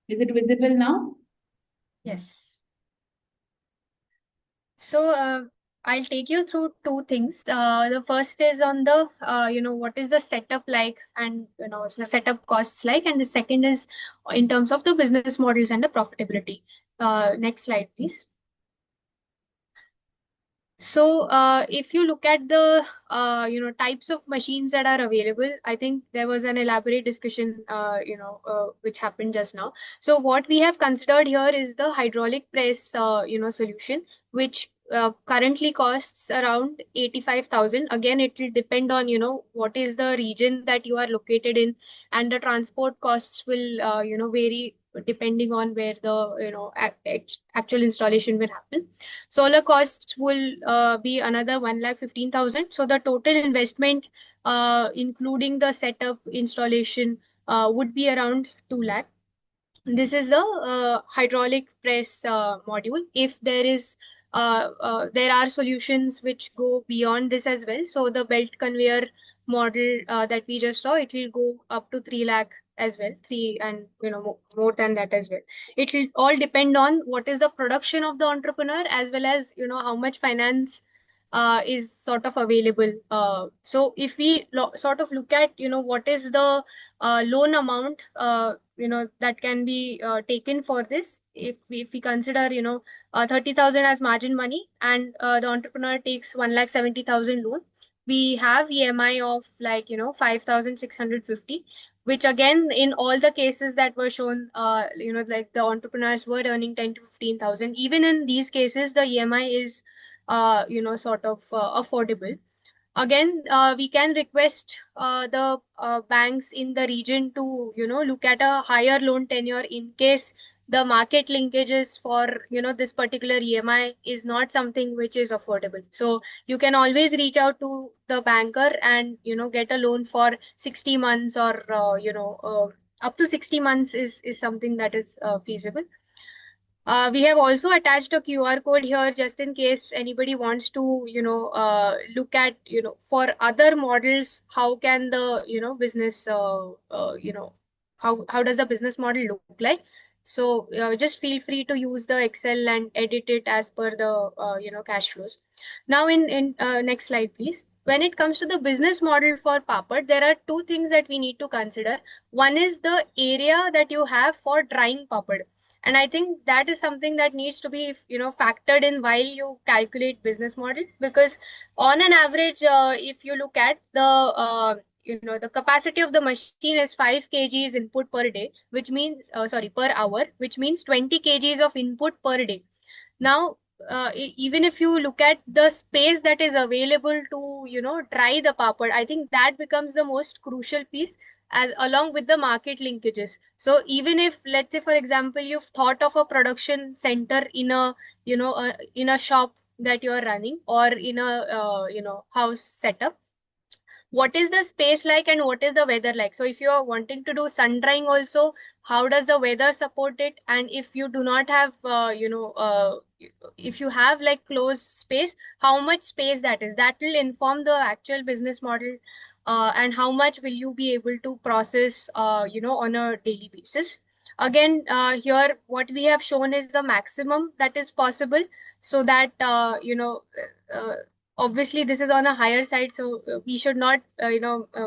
Is it visible now? Yes. So I'll take you through 2 things. The first is on the, what is the setup like, and, the setup costs like, and the second is in terms of the business models and the profitability. Next slide, please. So if you look at the types of machines that are available, I think there was an elaborate discussion which happened just now. So what we have considered here is the hydraulic press solution, which currently costs around 85,000. Again, it will depend on what is the region that you are located in, and the transport costs will vary depending on where the actual installation will happen. Solar costs will be another 1,15,000. So the total investment, including the setup, installation, would be around 2 lakh. This is the hydraulic press module. If there are solutions which go beyond this as well. So the belt conveyor model that we just saw, it will go up to 3 lakh as well, 3 and more than that as well. It will all depend on what is the production of the entrepreneur, as well as how much finance is sort of available. So if we sort of look at, what is the loan amount, that can be taken for this, if we consider, 30,000 as margin money, and the entrepreneur takes 1,70,000 loan, we have EMI of, like, 5,650, which again, in all the cases that were shown, like the entrepreneurs were earning 10 to 15,000. Even in these cases, the EMI is, sort of affordable. Again, we can request the banks in the region to, look at a higher loan tenure in case the market linkages for, this particular EMI is not something which is affordable. So you can always reach out to the banker and, get a loan for 60 months, or, up to 60 months is something that is feasible. We have also attached a QR code here just in case anybody wants to, look at, for other models, how can the, business, how does the business model look like? So just feel free to use the Excel and edit it as per the, cash flows. Now, in next slide, please. When it comes to the business model for Papad, there are two things that we need to consider. One is the area that you have for drying Papad, and I think that is something that needs to be, factored in while you calculate business model, because on an average, if you look at the, the capacity of the machine is 5 kgs input per day, which means, sorry, per hour, which means 20 kgs of input per day. Now, even if you look at the space that is available to, dry the papad, I think that becomes the most crucial piece, as along with the market linkages. So even if, let's say, for example, you've thought of a production center in a, in a shop that you're running, or in a, house setup, what is the space like and what is the weather like? So if you are wanting to do sun drying also, how does the weather support it? And if you do not have, if you have like closed space, how much space that is, that will inform the actual business model, and how much will you be able to process, on a daily basis. Again, here what we have shown is the maximum that is possible, so that, uh, obviously this is on a higher side, so we should not,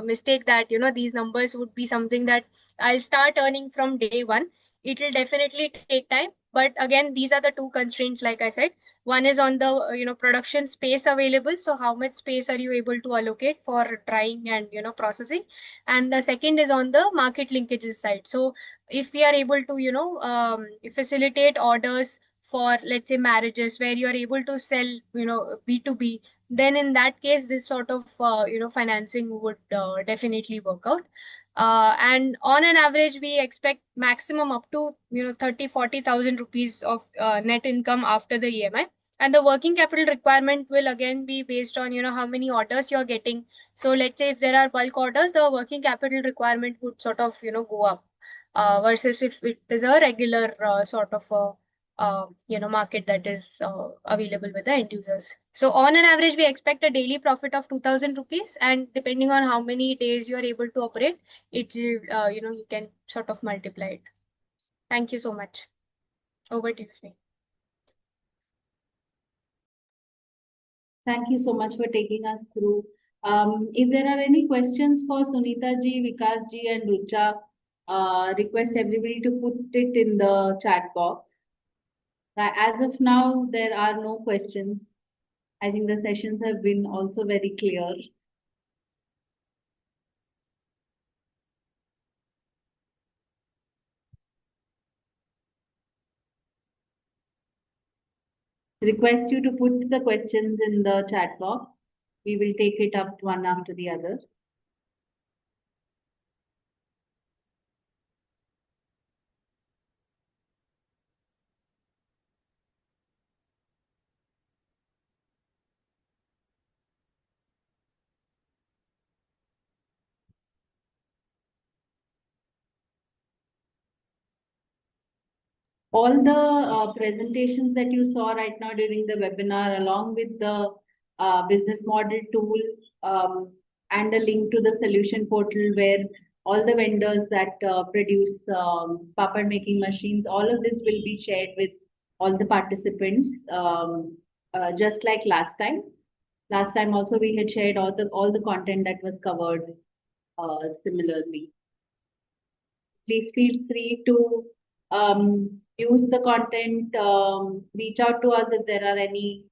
mistake that, these numbers would be something that I'll start earning from day one. It will definitely take time, but again, these are the two constraints, like I said. One is on the, production space available, so how much space are you able to allocate for drying and, processing. And the second is on the market linkages side. So if we are able to, facilitate orders for, let's say, marriages, where you are able to sell, B2B, then in that case, this sort of, financing would definitely work out. And on an average, we expect maximum up to, 30,000-40,000 rupees of net income after the EMI. And the working capital requirement will again be based on, how many orders you're getting. So let's say if there are bulk orders, the working capital requirement would sort of, go up, versus if it is a regular, sort of market that is available with the end users. So on an average, we expect a daily profit of 2,000 rupees, and depending on how many days you are able to operate, it will, you can sort of multiply it. Thank you so much. Over to you, Sneh. Thank you so much for taking us through. If there are any questions for Sunita ji, Vikas ji, and Rucha, request everybody to put it in the chat box. As of now, there are no questions. I think the sessions have been also very clear. Request you to put the questions in the chat box. We will take it up one after the other. All the presentations that you saw right now during the webinar, along with the business model tool, and a link to the solution portal where all the vendors that produce papad making machines, all of this will be shared with all the participants, just like last time. Last time also we had shared all the content that was covered similarly. Please feel free to use the content, reach out to us if there are any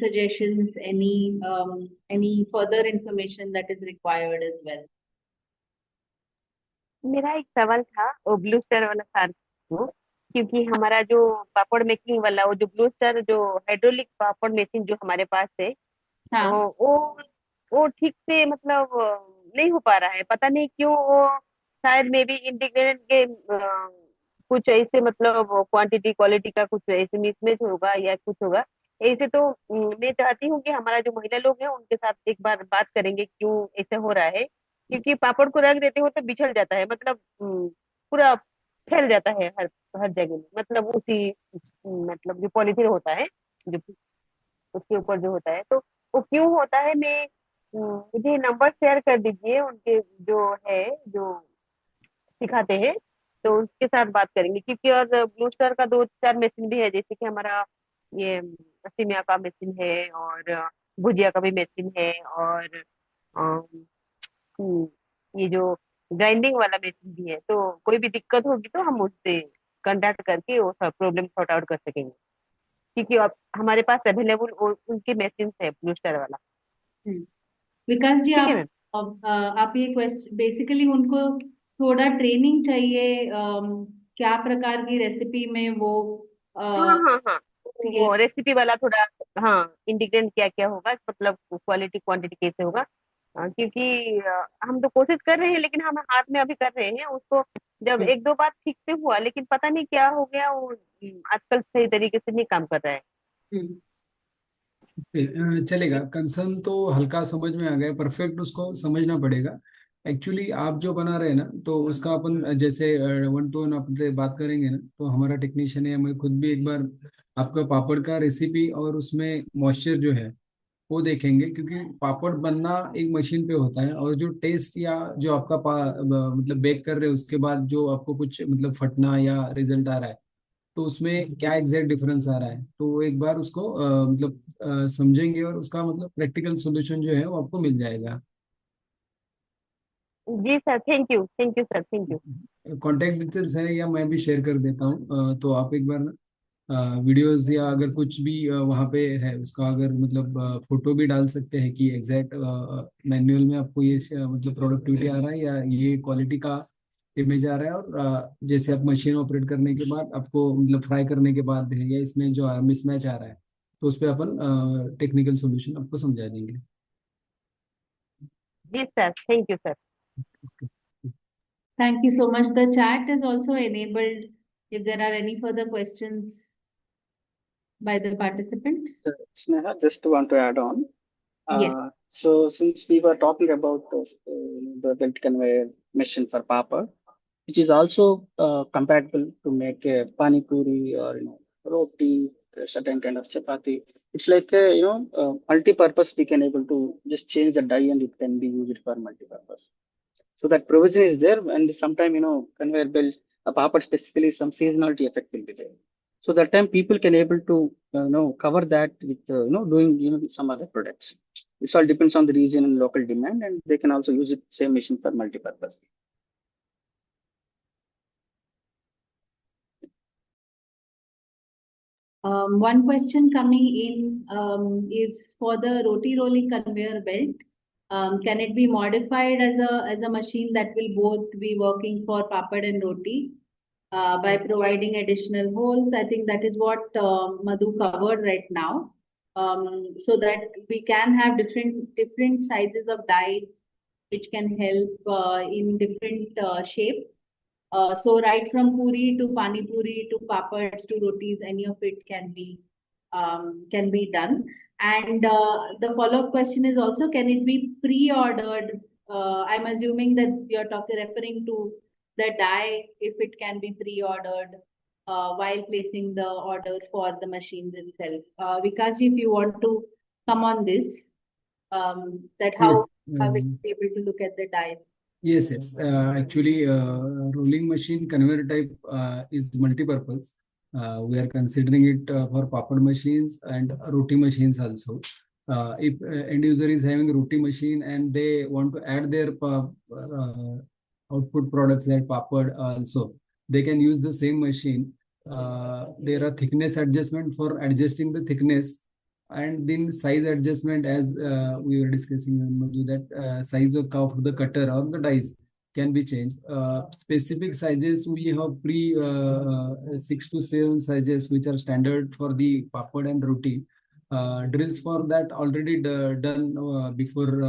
suggestions, any further information that is required as well. मेरा एक सवाल था वो blue star वाला sir को, क्योंकि हमारा जो पापड़ मेकिंग वाला वो जो ब्लू स्टार जो हाइड्रोलिक पापड़ मशीन जो हमारे पास है, हाँ, वो ठीक से मतलब नहीं हो पा रहा है, पता नहीं क्यों। वो शायद मे बी इंटीग्रेटेड के कुछ ऐसे मतलब क्वांटिटी क्वालिटी का कुछ ऐसे मिसमैच होगा या कुछ होगा ऐसे। तो मैं चाहती हूँ कि हमारा जो महिला लोग हैं उनके साथ एक बार बात करेंगे क्यों ऐसे हो रहा है, क्योंकि पापड़ को रख देते हो तो बिछड़ जाता है, मतलब पूरा फैल जाता है हर हर जगह में, मतलब उसी मतलब जो पॉलीथीन होता है जो उसके ऊपर जो होता है, तो वो क्यों होता है। मैं मुझे नंबर शेयर कर दीजिए उनके जो है जो सिखाते हैं, तो उसके साथ बात करेंगे। क्योंकि और ब्लू स्टार का दो चार मशीन भी है, जैसे कि हमारा ये सिमिया का मशीन है और भुजिया का भी मशीन है और अम, ये जो ग्राइंडिंग वाला मशीन भी है। तो कोई भी दिक्कत होगी तो हम उससे कांटेक्ट करके वो सब प्रॉब्लम सॉर्ट आउट कर सकेंगे, क्योंकि अब हमारे पास अवेलेबल उनकी मशीन है ब्लू स्टार वाला। विकास जी, ठीक है मैम। आप ये क्वेश्चन बेसिकली उनको थोड़ा ट्रेनिंग चाहिए, क्या प्रकार की रेसिपी में वो हाँ हाँ हाँ, होती है। वो रेसिपी वाला थोड़ा, हाँ इंग्रेडिएंट क्या क्या होगा, मतलब क्वालिटी क्वांटिटी कैसे होगा। क्योंकि हम तो कोशिश कर रहे हैं लेकिन हम हाथ में अभी कर रहे हैं उसको। जब एक दो बार ठीक से हुआ लेकिन पता नहीं क्या हो गया, वो आजकल सही तरीके से नहीं काम कर रहा है। हम्म, चलेगा। कंसर्न तो हल्का समझ में आ गया, परफेक्ट उसको समझना पड़ेगा। एक्चुअली आप जो बना रहे हैं ना, तो उसका अपन जैसे 1 to 1 अपने बात करेंगे ना, तो हमारा टेक्नीशियन है, मैं खुद भी एक बार आपका पापड़ का रेसिपी और उसमें मॉइस्चर जो है वो देखेंगे। क्योंकि पापड़ बनना एक मशीन पे होता है, और जो टेस्ट या जो आपका मतलब बेक कर रहे हैं उसके बाद जो आपको कुछ मतलब फटना या रिजल्ट आ रहा है, तो उसमें क्या एग्जैक्ट डिफरेंस आ रहा है, तो वो एक बार उसको मतलब समझेंगे, और उसका मतलब प्रैक्टिकल सॉल्यूशन जो है वो आपको मिल जाएगा। जी sir, thank you sir, thank you. Contact details है या मैं भी शेयर कर देता हूँ, तो आप एक बार वीडियोस या अगर कुछ भी वहाँ पे है उसका, अगर मतलब फोटो भी डाल सकते हैं कि एग्जैक्ट मैनुअल में आपको ये मतलब प्रोडक्टिविटी आ रहा है या ये क्वालिटी का इमेज आ रहा है, और जैसे आप मशीन ऑपरेट करने के बाद आपको मतलब फ्राई करने के बाद है, या इसमें जो मिसमैच आ रहा है, तो उस पर अपन टेक्निकल सॉल्यूशन आपको समझा देंगे। जी sir, thank you sir. Thank you so much. The chat is also enabled if there are any further questions by the participants. So, Sneha, just want to add on. Yes. So since we were talking about the belt conveyor machine for Papa, which is also compatible to make a pani puri or roti, a certain kind of chapati. It's like a multi-purpose. We can able to just change the die and it can be used for multi-purpose. So that provision is there, and sometime conveyor belt, a Papa specifically some seasonality effect will be there. So that time people can able to cover that with doing some other products. It all depends on the region and local demand, and they can also use it same machine for multi-purpose. One question coming in is for the roti rolling conveyor belt. Can it be modified as a machine that will both be working for papad and roti by providing additional holes? I think that is what Madhu covered right now. So that we can have different sizes of dies which can help in different shape. So right from puri to pani puri to papads to rotis, any of it can be done. And the follow-up question is also, can it be pre-ordered? I'm assuming that you're referring to the die, if it can be pre-ordered while placing the order for the machines itself. Vikas ji, if you want to come on this, that Yes. how are we able to look at the dies? Yes, yes. Actually, rolling machine conveyor type is multi-purpose. We are considering it for papad machines and roti machines also. If end user is having a roti machine and they want to add their output products like papad also, they can use the same machine. There are thickness adjustment for adjusting the thickness, and then size adjustment as we were discussing, Madhu, that size of the cutter or the dies can be changed. Specific sizes we have 6 to 7 sizes which are standard for the papad and roti. Drills for that already done before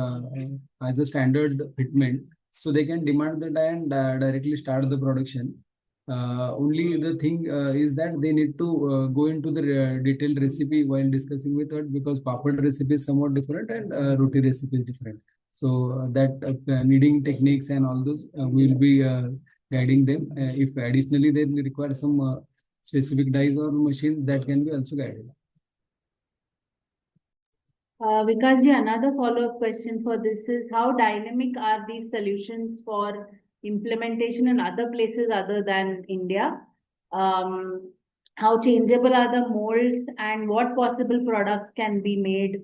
as a standard fitment, so they can demand the die and directly start the production. Only the thing is that they need to go into the detailed recipe while discussing with her, because papad recipe is somewhat different and roti recipe is different. So that kneading techniques and all those we will be guiding them. If additionally they require some specific dies or machine, that can be also guided. Vikasji, another follow-up question for this is, how dynamic are these solutions for implementation in other places other than India? How changeable are the molds, and what possible products can be made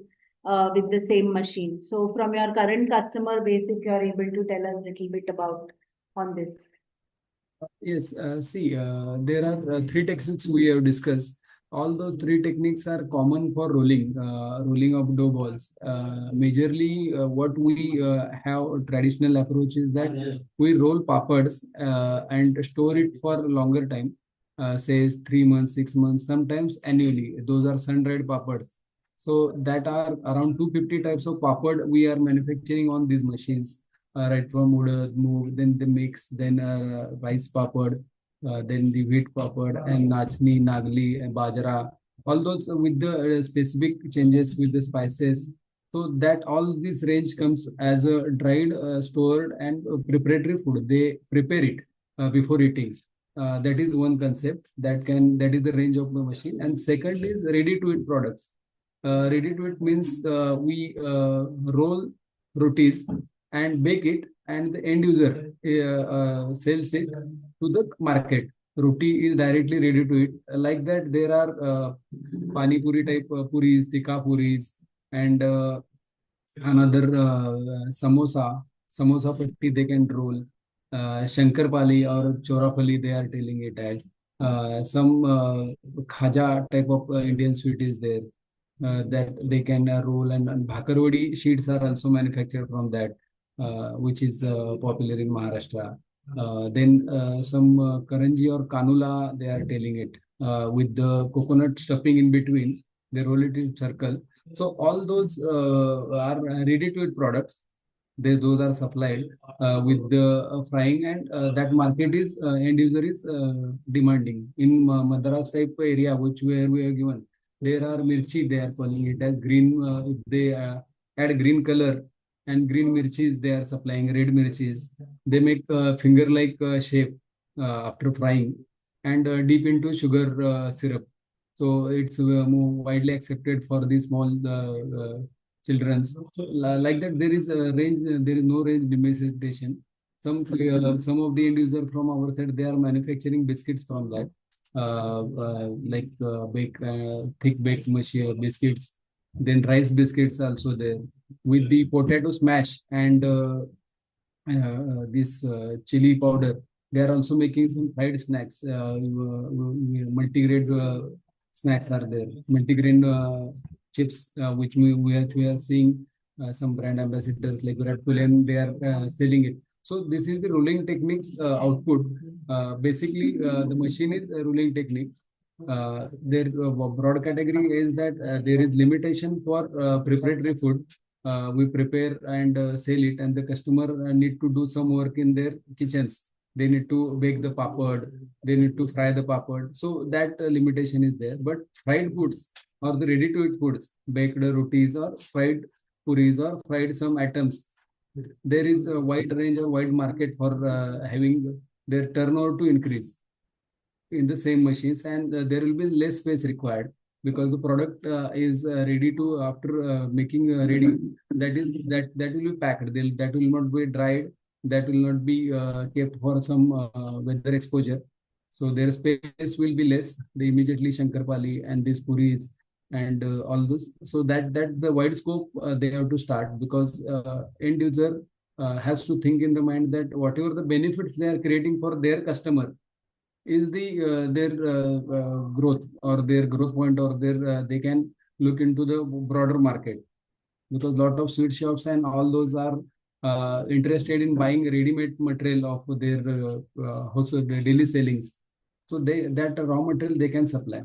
with the same machine? So from your current customer base, if you are able to tell us a little bit about on this. Yes, see, there are 3 techniques we have discussed. All the 3 techniques are common for rolling of dough balls. Majorly, what we have a traditional approach is that we roll papads and store it for a longer time, say 3 months, 6 months, sometimes annually. Those are sun-dried papads. So that are around 250 types of papad we are manufacturing on these machines. Right from urad, moong, then the mix, then rice papad, then the wheat papad, and nachni, nagli, and bajra. All those with the specific changes with the spices. So that all this range comes as a dried, stored, and preparatory food. They prepare it before eating. That is one concept that is the range of the machine. And second is ready to eat products. Ready to eat means we roll rotis and bake it, and the end user sells it to the market. Roti is directly ready to eat. Like that, there are pani puri type puris, tikka puris, and another samosa patti they can roll. Shankar pali or chorapali they are telling it as. Some khaja type of Indian sweet is there that they can roll, and bhakarwadi sheets are also manufactured from that, which is popular in Maharashtra. Then some karanji or kanula they are telling it with the coconut stuffing in between. They roll it in circle. So all those are ready to eat products. Those are supplied with the frying, and that market is end user is demanding. In Madras type area, which where we are given, there are mirchi. They are calling it as green. If they add green color and green mirchis, they are supplying red mirchis. They make finger like shape after frying, and deep into sugar syrup. So it's more widely accepted for the small children. So like that, there is a range. There is no range limitation. Some of the end user from our side, they are manufacturing biscuits from that, like thick baked biscuits. Then rice biscuits also there with the potato smash and this chili powder. They are also making some fried snacks. Multigrain snacks are there. Multigrain chips, which we are seeing some brand ambassadors like Virat Kohli, and they are selling it. So this is the rolling techniques output. Basically, the machine is a rolling technique. Their broad category is that there is limitation for preparatory food. We prepare and sell it, and the customer need to do some work in their kitchens. They need to bake the papad, they need to fry the papad. So that limitation is there. But fried foods or the ready to eat foods, baked rotis or fried puris or fried some items, there is a wide range of wide market for having their turnover to increase in the same machines, and there will be less space required, because the product is ready to, after making ready, that will be packed. That will not be dried, that will not be kept for some weather exposure. So their space will be less. They immediately Shankarpali and these puris and all those. So that the wide scope they have to start, because end user has to think in the mind that whatever the benefits they are creating for their customer is their growth, or their growth point, or their they can look into the broader market, because lot of sweet shops and all those are interested in buying ready-made material of their household daily sellings. So that raw material they can supply.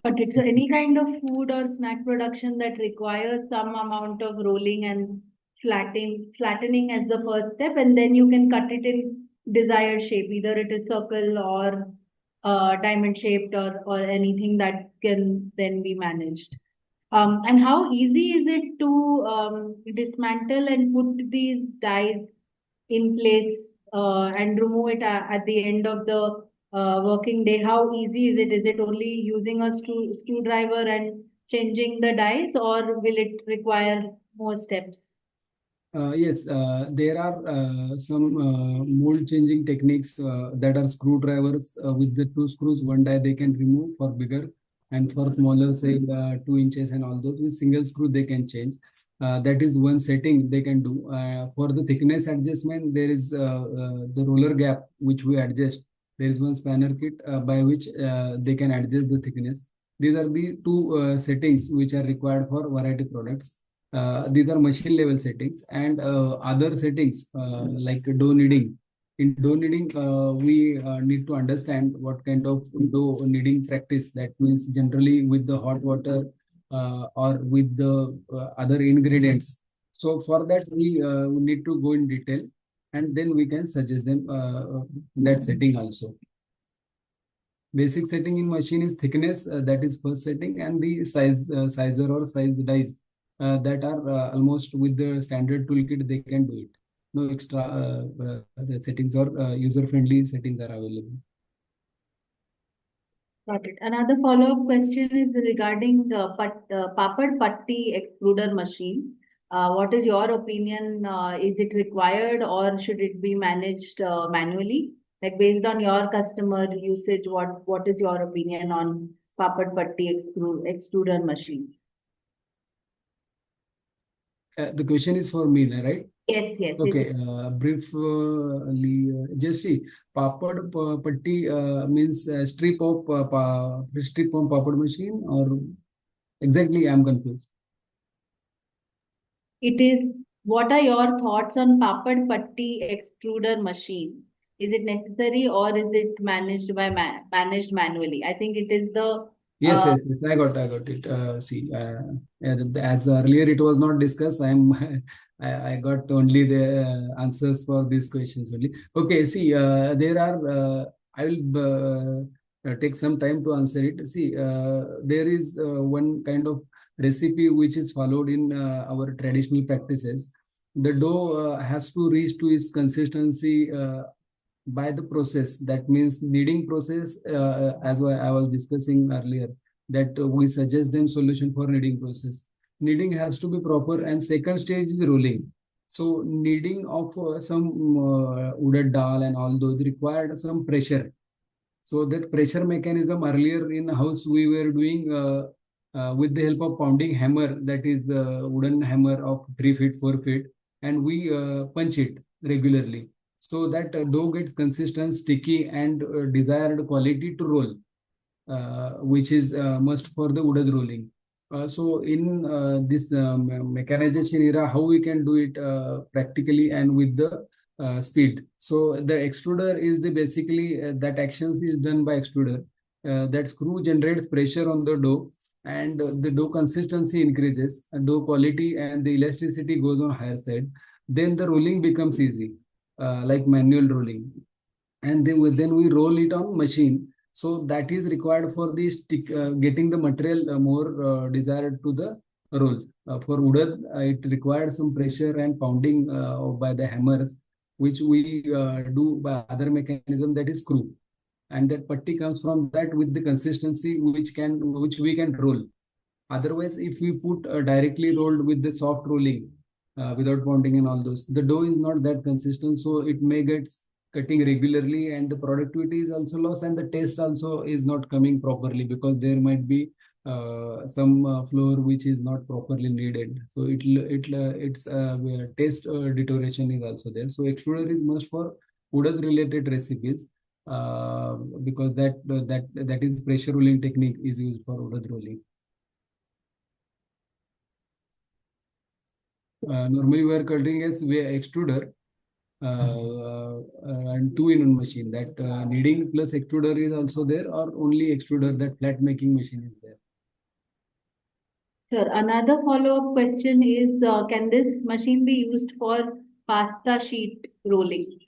Got it. So any kind of food or snack production that requires some amount of rolling and flattening as the first step, and then you can cut it in desired shape, either it is circle or diamond shaped, or anything that can then be managed. And how easy is it to dismantle and put these dies in place and remove it at the end of the working day? How easy is it? Is it only using a screwdriver and changing the dies, or will it require more steps? Yes, there are some mold changing techniques that are screwdrivers with the two screws, one die they can remove for bigger, and for smaller, say 2 inches and all those, with single screw they can change. That is one setting they can do. For the thickness adjustment, there is the roller gap which we adjust. There is one spanner kit by which they can adjust the thickness. These are the two settings which are required for variety products. These are machine level settings, and other settings like dough kneading. In dough kneading, we need to understand what kind of dough kneading practice. That means generally with the hot water or with the other ingredients. So for that, we need to go in detail, and then we can suggest them that setting also. Basic setting in machine is thickness, that is first setting, and the sizer or size dies that are almost with the standard toolkit they can do it. No extra the settings or user-friendly settings are available. Got it. Another follow-up question is regarding the papad patti extruder machine. What is your opinion? Is it required, or should it be managed manually? Like, based on your customer usage, what is your opinion on papad patti extruder machine? The question is for me, right? Yes, yes. Okay, briefly, Jesse, papad patti means strip of strip on papad machine, or exactly I'm confused. It is. What are your thoughts on papad patti extruder machine? Is it necessary, or is it managed managed manually? I think it is the Yes, yes, I got it. See, as earlier it was not discussed, I got only the answers for these questions only. Okay, see, there are, I will take some time to answer it. See, there is one kind of recipe which is followed in our traditional practices. The dough has to reach to its consistency by the process. That means kneading process, as I was discussing earlier, that we suggest them solution for kneading process. Kneading has to be proper, and second stage is rolling. So kneading of some udad dal and all those required some pressure. So that pressure mechanism, earlier in house we were doing with the help of pounding hammer, that is the wooden hammer of 3 feet, 4 feet, and we punch it regularly, so that dough gets consistent, sticky, and desired quality to roll, which is must for the wooded rolling. So in this mechanization era, how we can do it practically and with the speed. So the extruder is the basically that actions is done by extruder. That screw generates pressure on the dough, and the dough consistency increases, dough quality and the elasticity goes on higher side. Then the rolling becomes easy, like manual rolling, and then we roll it on machine. So that is required for the stick, getting the material more desired to the roll. For wood, it requires some pressure and pounding by the hammers, which we do by other mechanism, that is screw. And that putty comes from that with the consistency which we can roll. Otherwise, if we put directly rolled with the soft rolling without pounding and all those, the dough is not that consistent, so it may get cutting regularly, and the productivity is also lost, and the taste also is not coming properly because there might be some flour which is not properly kneaded. So its taste deterioration is also there. So extruder is must for udad related recipes, because that is pressure rolling technique is used for udad rolling. Normally we are cutting as we extruder and two-in-one machine. That kneading plus extruder is also there, or only extruder, that flat making machine is there. Sure. Another follow-up question is, can this machine be used for pasta sheet rolling?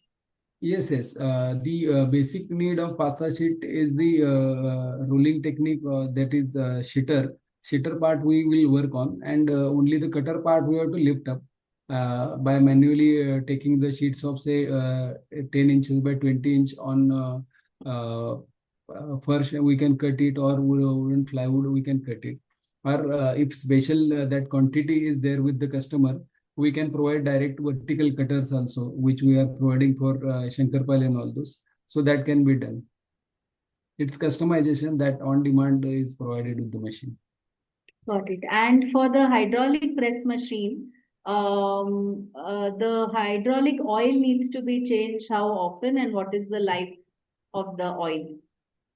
Yes, yes. The basic need of pasta sheet is the rolling technique, that is shitter. Shitter part we will work on, and only the cutter part we have to lift up by manually taking the sheets of say 10 inches by 20 inch on first we can cut it, or wooden plywood we can cut it. Or if special that quantity is there with the customer, we can provide direct vertical cutters also, which we are providing for Shankarpal and all those. So that can be done. It's customization that on demand is provided with the machine. Got it. And for the hydraulic press machine, the hydraulic oil needs to be changed how often, and what is the life of the oil?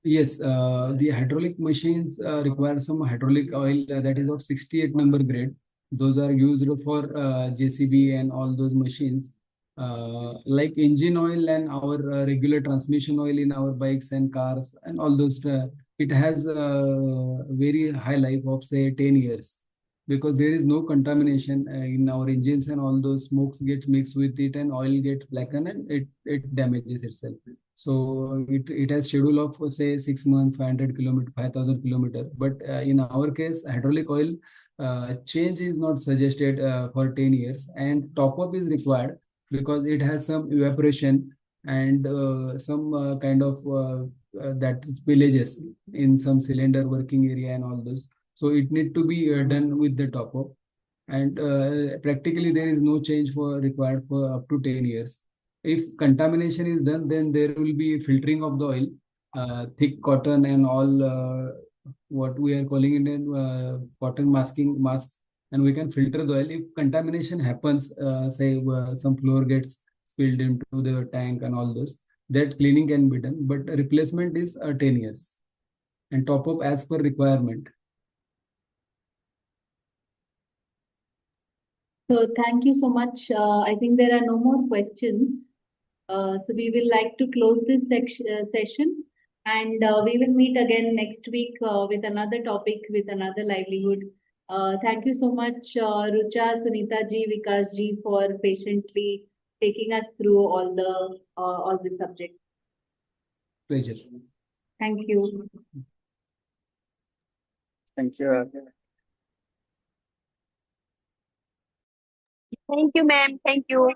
Yes, the hydraulic machines require some hydraulic oil that is of 68 number grade. Those are used for JCB and all those machines. Like engine oil and our regular transmission oil in our bikes and cars and all those, it has a very high life of say 10 years, because there is no contamination in our engines, and all those smokes get mixed with it and oil gets blackened and it damages itself. So it has schedule of say 6 months, 500 kilometer, 5,000 kilometer. But in our case, hydraulic oil change is not suggested for 10 years, and top up is required because it has some evaporation and some kind of that spillages in some cylinder working area and all those. So it need to be done with the top up, and practically there is no change for required for up to 10 years. If contamination is done, then there will be filtering of the oil, thick cotton and all what we are calling it in cotton masking mask, and we can filter the oil. If contamination happens, say some flour gets spilled into the tank and all those, that cleaning can be done. But replacement is 10 years, and top up as per requirement. So thank you so much. I think there are no more questions. So we will like to close this session, and we will meet again next week with another topic, with another livelihood. Thank you so much, Rucha, Sunita ji, Vikas ji, for patiently taking us through all the subjects. Pleasure. Thank you. Thank you. Thank you, ma'am. Thank you.